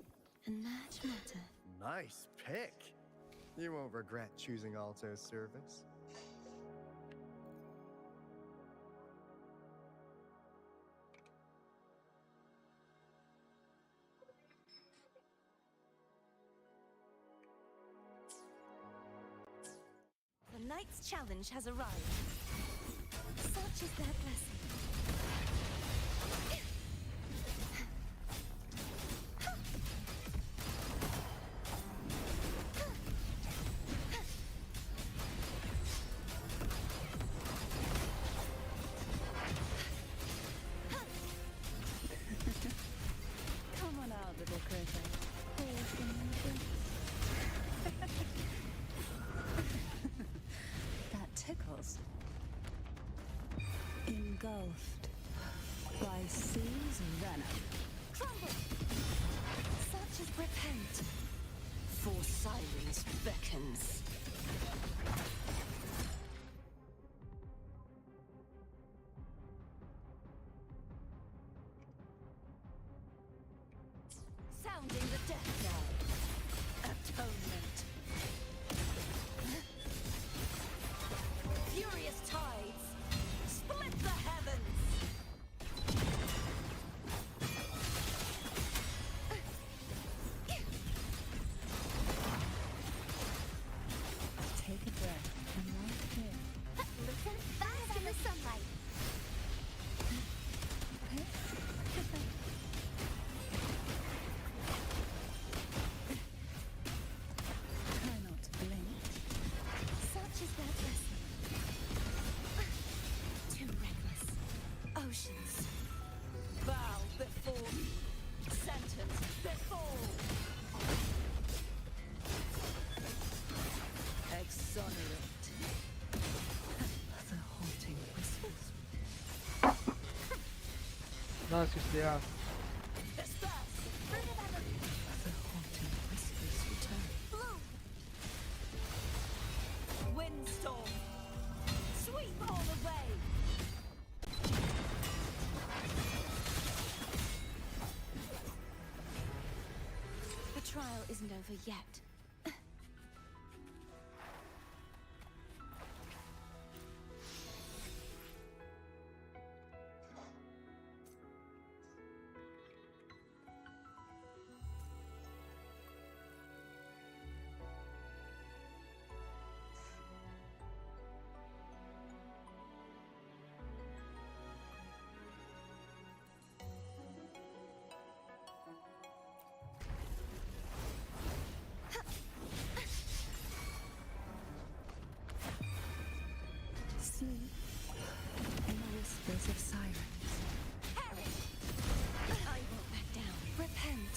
and merge matter. Nice pick. You won't regret choosing Alto's service. The knight's challenge has arrived. Such is their blessing. Come on out, little critter. Pause when you breathe. That tickles. Engulfed by sea's venom. Crumble. Such is repent. For silence beckons. Sounding the death knell. Atonement. Furious tides. Split the heavens. Take a breath. I'm right here. Listen fast in the sunlight. Try not to blink. Such is their blessing. Too reckless. Oceans, bow before me. Sentence before. Exonerate. The haunting whispers. Nice to see ya. Disperse. The haunting whispers return. Bloom. Windstorm. Sweep all the way. The trial isn't over yet. sleep in the whispers of sirens. I won't back down. Repent.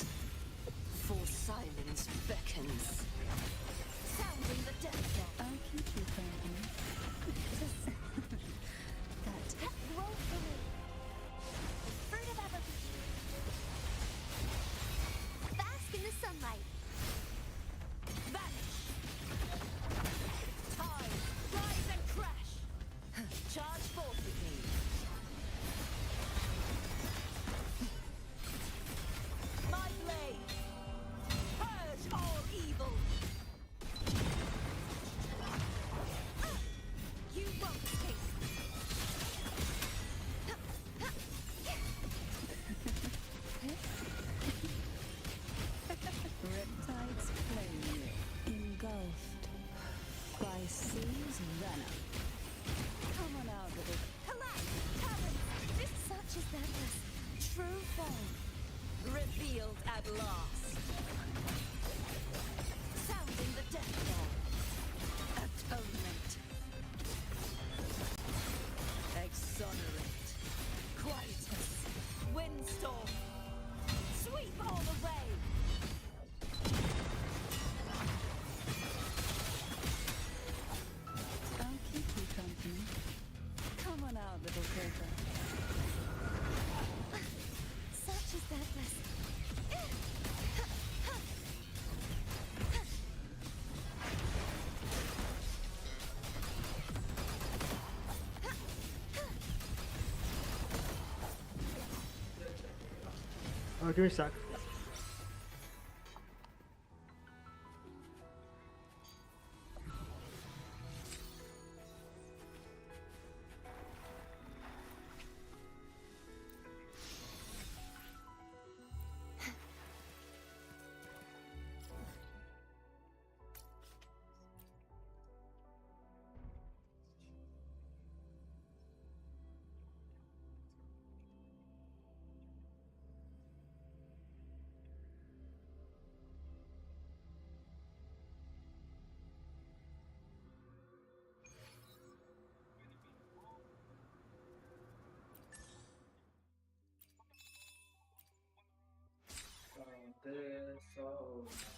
For silence beckons. Sounding the death knell. I'll keep you company. That Woefully. Fruit of evolution. Bask in the sunlight. Vanish. Tide, rise and crash. Charge forth with me. My blade. Purge all evil. You won't escape. Riptide's flame, engulfed by sea's venom. Come on out, little. Collapse! Heavens! Just such as that was true form. Revealed at last. Sounding the death knell. Atonement. Exonerate. Quietus. Windstorm. Sweep all away. I'll keep you company. Come on out, little creature. Such as that was. Oh, give me a sec. This, oh.